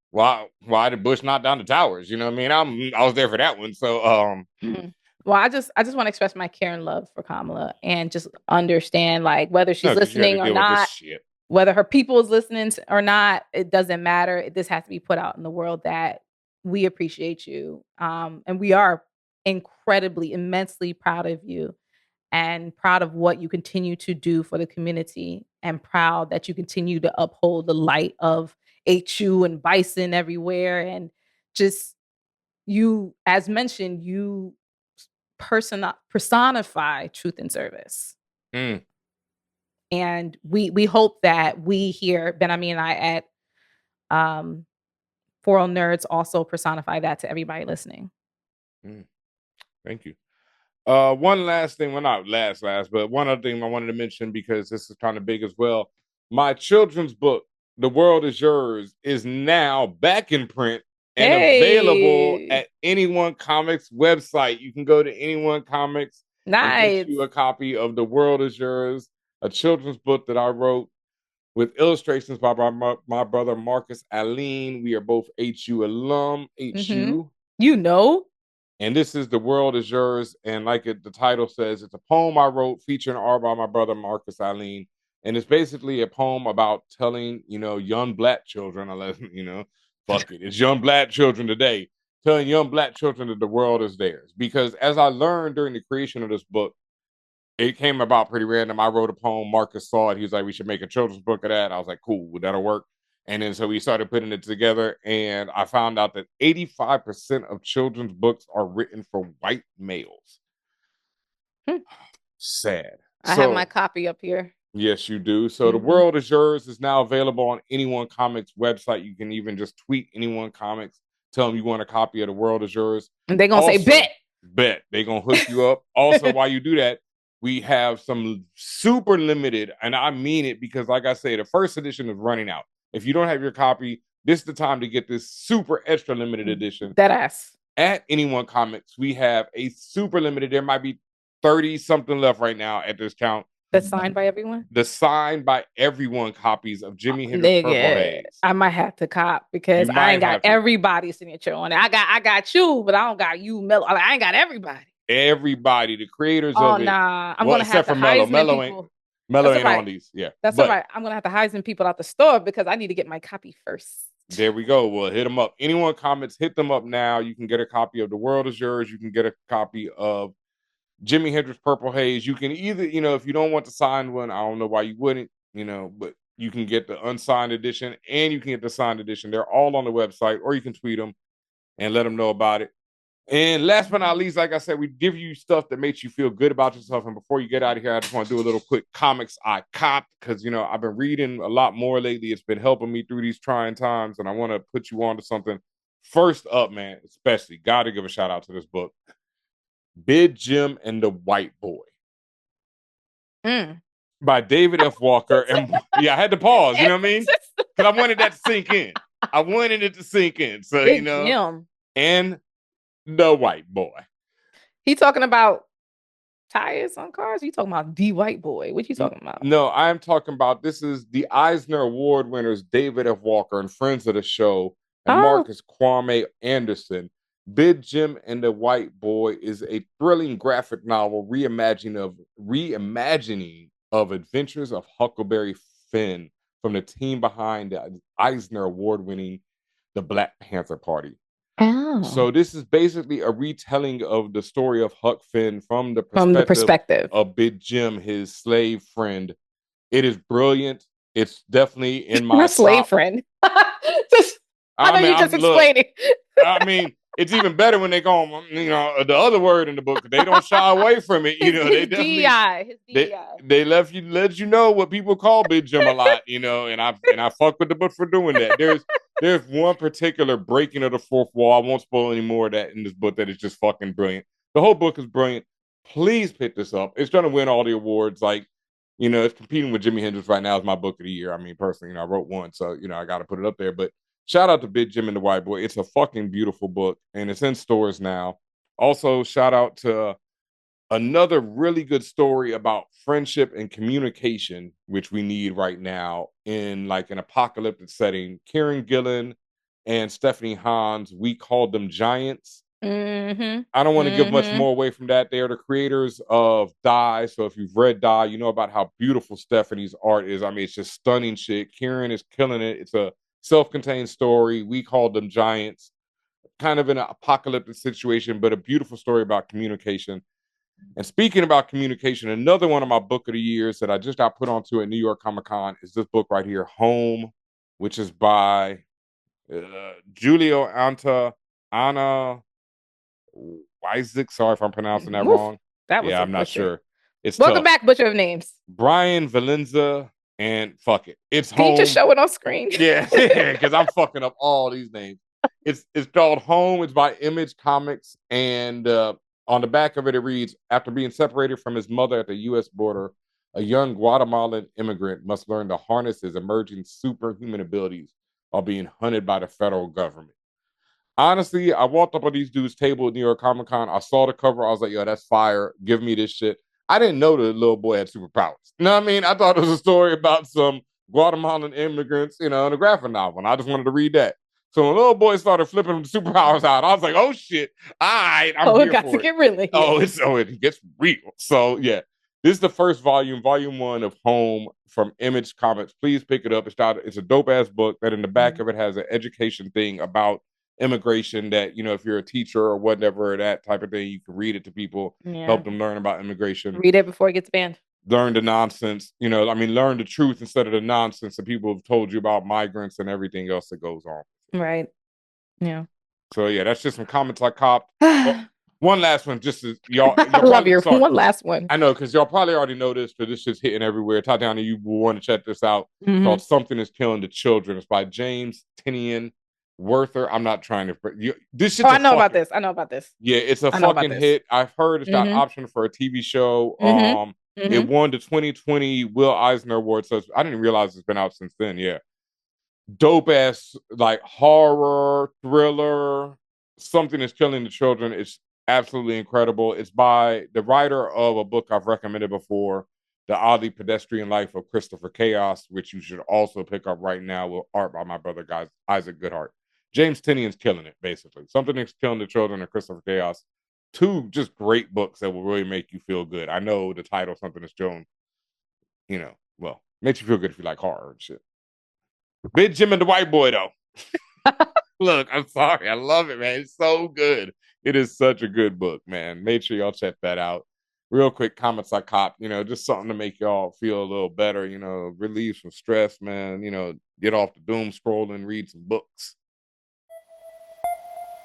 why did Bush knock down the towers? You know what I mean? I was there for that one. So well, I just want to express my care and love for Kamala and just understand, like, whether she's no, because you had to listening or deal with this not, shit. whether her people is listening or not, it doesn't matter. This has to be put out in the world that we appreciate you. And we are incredibly, immensely proud of you, and proud of what you continue to do for the community, and proud that you continue to uphold the light of HU and Bison everywhere. And just you, as mentioned, you personify truth and service. Mm, And we hope that we here, Ben Ami and I at um ForAllNerds, also personify that to everybody listening. mm. Thank you. One last thing, well, not last, but one other thing I wanted to mention, because this is kind of big as well. My children's book, The World Is Yours, is now back in print and available Hey, at Anyone Comics website. You can go to Anyone Comics and get nice. you a copy of The World Is Yours, a children's book that I wrote with illustrations by my brother Marcus Aline. We are both HU alum, Mm-hmm. HU. You know. And this is The World Is Yours. And like the title says, it's a poem I wrote featuring art by my brother Marcus Eileen. And it's basically a poem about telling, young black children, unless, fuck it, it's young black children today, telling young black children that the world is theirs. Because as I learned during the creation of this book, it came about pretty random. I wrote a poem, Marcus saw it. He was like, we should make a children's book of that. I was like, cool, that'll work. And then so we started putting it together, and I found out that 85% of children's books are written for white males. Sad. I have my copy up here. Yes, you do. So The World Is Yours is now available on Anyone Comics website. You can even just tweet Anyone Comics, tell them you want a copy of The World Is Yours. And they're going to say, bet. Bet. They're going to hook you up. Also, while you do that, we have some super limited, and I mean it because, like I say, the first edition is running out. If you don't have your copy, this is the time to get this super extra limited edition. Deadass. At Anyone Comics, we have a super limited. There might be 30 something left right now at this count. That's signed by everyone? The signed by everyone copies of Jimi Hendrix Purple Haze. I might have to cop because I ain't got everybody's signature on it. I got you, but I don't got you, Mello. I ain't got everybody. Everybody, the creators of it. Oh, nah. I'm going to have to Mello. Mello ain't right. on these. Yeah. That's all right. I'm going to have to Heisman people out the store because I need to get my copy first. There we go. Well, hit them up. Anyone comments, hit them up now. You can get a copy of The World Is Yours. You can get a copy of Jimi Hendrix Purple Haze. You can either, if you don't want the signed one, I don't know why you wouldn't, but you can get the unsigned edition and you can get the signed edition. They're all on the website, or you can tweet them and let them know about it. And last but not least, like I said, we give you stuff that makes you feel good about yourself. And before you get out of here, I just want to do a little quick comics I copped because, I've been reading a lot more lately. It's been helping me through these trying times, and I want to put you on to something. First up, man, especially, got to give a shout out to this book. Big Jim and the White Boy by David F. Walker. And yeah, I had to pause, you know what I mean? Because I wanted that to sink in. I wanted it to sink in. So, Big Jim. And the White Boy. He talking about tires on cars? You talking about the White Boy? What you talking about? No, I'm talking about, this is the Eisner Award winners, David F. Walker and friends of the show, and Marcus Kwame Anderson. Big Jim and the White Boy is a thrilling graphic novel reimagining of Adventures of Huckleberry Finn from the team behind the Eisner Award-winning The Black Panther Party. Oh. So this is basically a retelling of the story of Huck Finn from the perspective of Big Jim, his slave friend. It is brilliant. It's definitely in my slave friend. I know you just explaining. I mean, it's even better when they go, the other word in the book. They don't shy away from it. They definitely they let you know what people call Big Jim a lot. And I fuck with the book for doing that. There's one particular breaking of the fourth wall. I won't spoil any more of that in this book. That is just fucking brilliant. The whole book is brilliant. Please pick this up. It's gonna win all the awards. It's competing with Jimi Hendrix right now as my book of the year. I mean, personally, I wrote one, so I got to put it up there. But shout out to Big Jim and the White Boy. It's a fucking beautiful book, and it's in stores now. Also, shout out to another really good story about friendship and communication, which we need right now in an apocalyptic setting. Kieran Gillen and Stephanie Hans, We Called Them Giants. Mm-hmm. I don't want to give much more away from that. They are the creators of Die. So if you've read Die, you know about how beautiful Stephanie's art is. I mean, it's just stunning shit. Kieran is killing it. It's a self-contained story. We Called Them Giants. Kind of in an apocalyptic situation, but a beautiful story about communication. And speaking about communication, another one of my book of the years that I just got put onto at New York Comic Con is this book right here, Home, which is by Julio Anna Isaac. Sorry if I'm pronouncing that wrong. I'm not sure. It's welcome back, Butcher of Names. Brian Valenza, and fuck it. It's Can Home. You just show it on screen? Yeah, because I'm fucking up all these names. It's called Home. It's by Image Comics, and on the back of it, it reads, after being separated from his mother at the U.S. border, a young Guatemalan immigrant must learn to harness his emerging superhuman abilities while being hunted by the federal government. Honestly, I walked up on these dudes' table at New York Comic Con. I saw the cover. I was like, yo, that's fire. Give me this shit. I didn't know the little boy had superpowers. You know what I mean? I thought it was a story about some Guatemalan immigrants, in a graphic novel. And I just wanted to read that. So when the little boy started flipping the superpowers out, I was like, oh shit. All right, I'm here it got for to it. Get really. It gets real. So yeah, this is the first volume 1 of Home from Image Comics. Please pick it up. It's a dope ass book that in the back of it has an education thing about immigration that, if you're a teacher or whatever, that type of thing, you can read it to people, help them learn about immigration. Read it before it gets banned. learn the nonsense, learn the truth instead of the nonsense that people have told you about migrants and everything else that goes on. Right. Yeah. So yeah, that's just some comments I copped. One last one, just as y'all I love your one last one. I know, because y'all probably already know this, but this is hitting everywhere. Tatiana, you will want to check this out. Called Something Is Killing the Children. It's by James Tinian Werther. I'm not trying to. This shit's I know about this. I know about this. Yeah, it's a fucking hit. I've heard it's got option for a TV show. It won the 2020 Will Eisner Award, so I didn't realize it's been out since then. Yeah. Dope ass, like, horror, thriller. Something Is Killing the Children. It's absolutely incredible. It's by the writer of a book I've recommended before, The Oddly Pedestrian Life of Christopher Chaos, which you should also pick up right now, with art by my brother, Isaac Goodart. James Tinian's killing it, basically. Something Is Killing the Children and Christopher Chaos. Two just great books that will really make you feel good. I know the title, Something Is Killing, makes you feel good if you like horror and shit. Big Jim and the White Boy, though. Look, I'm sorry. I love it, man. It's so good. It is such a good book, man. Make sure y'all check that out. Real quick comments I cop, just something to make y'all feel a little better, relieve some stress, man. Get off the doom scrolling, read some books.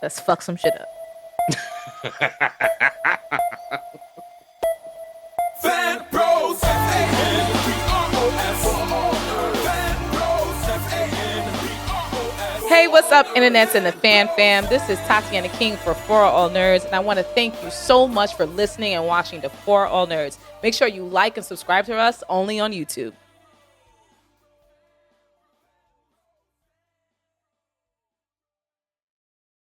Let's fuck some shit up. Fan Bros, F-A-N-B-R-O-S. Fan Bros, F-A-N-B-R-O-S. Hey, what's up, internets and the fan fam? This is Tatiana King for ForAllNerds, and I want to thank you so much for listening and watching the ForAllNerds. Make sure you like and subscribe to us only on YouTube.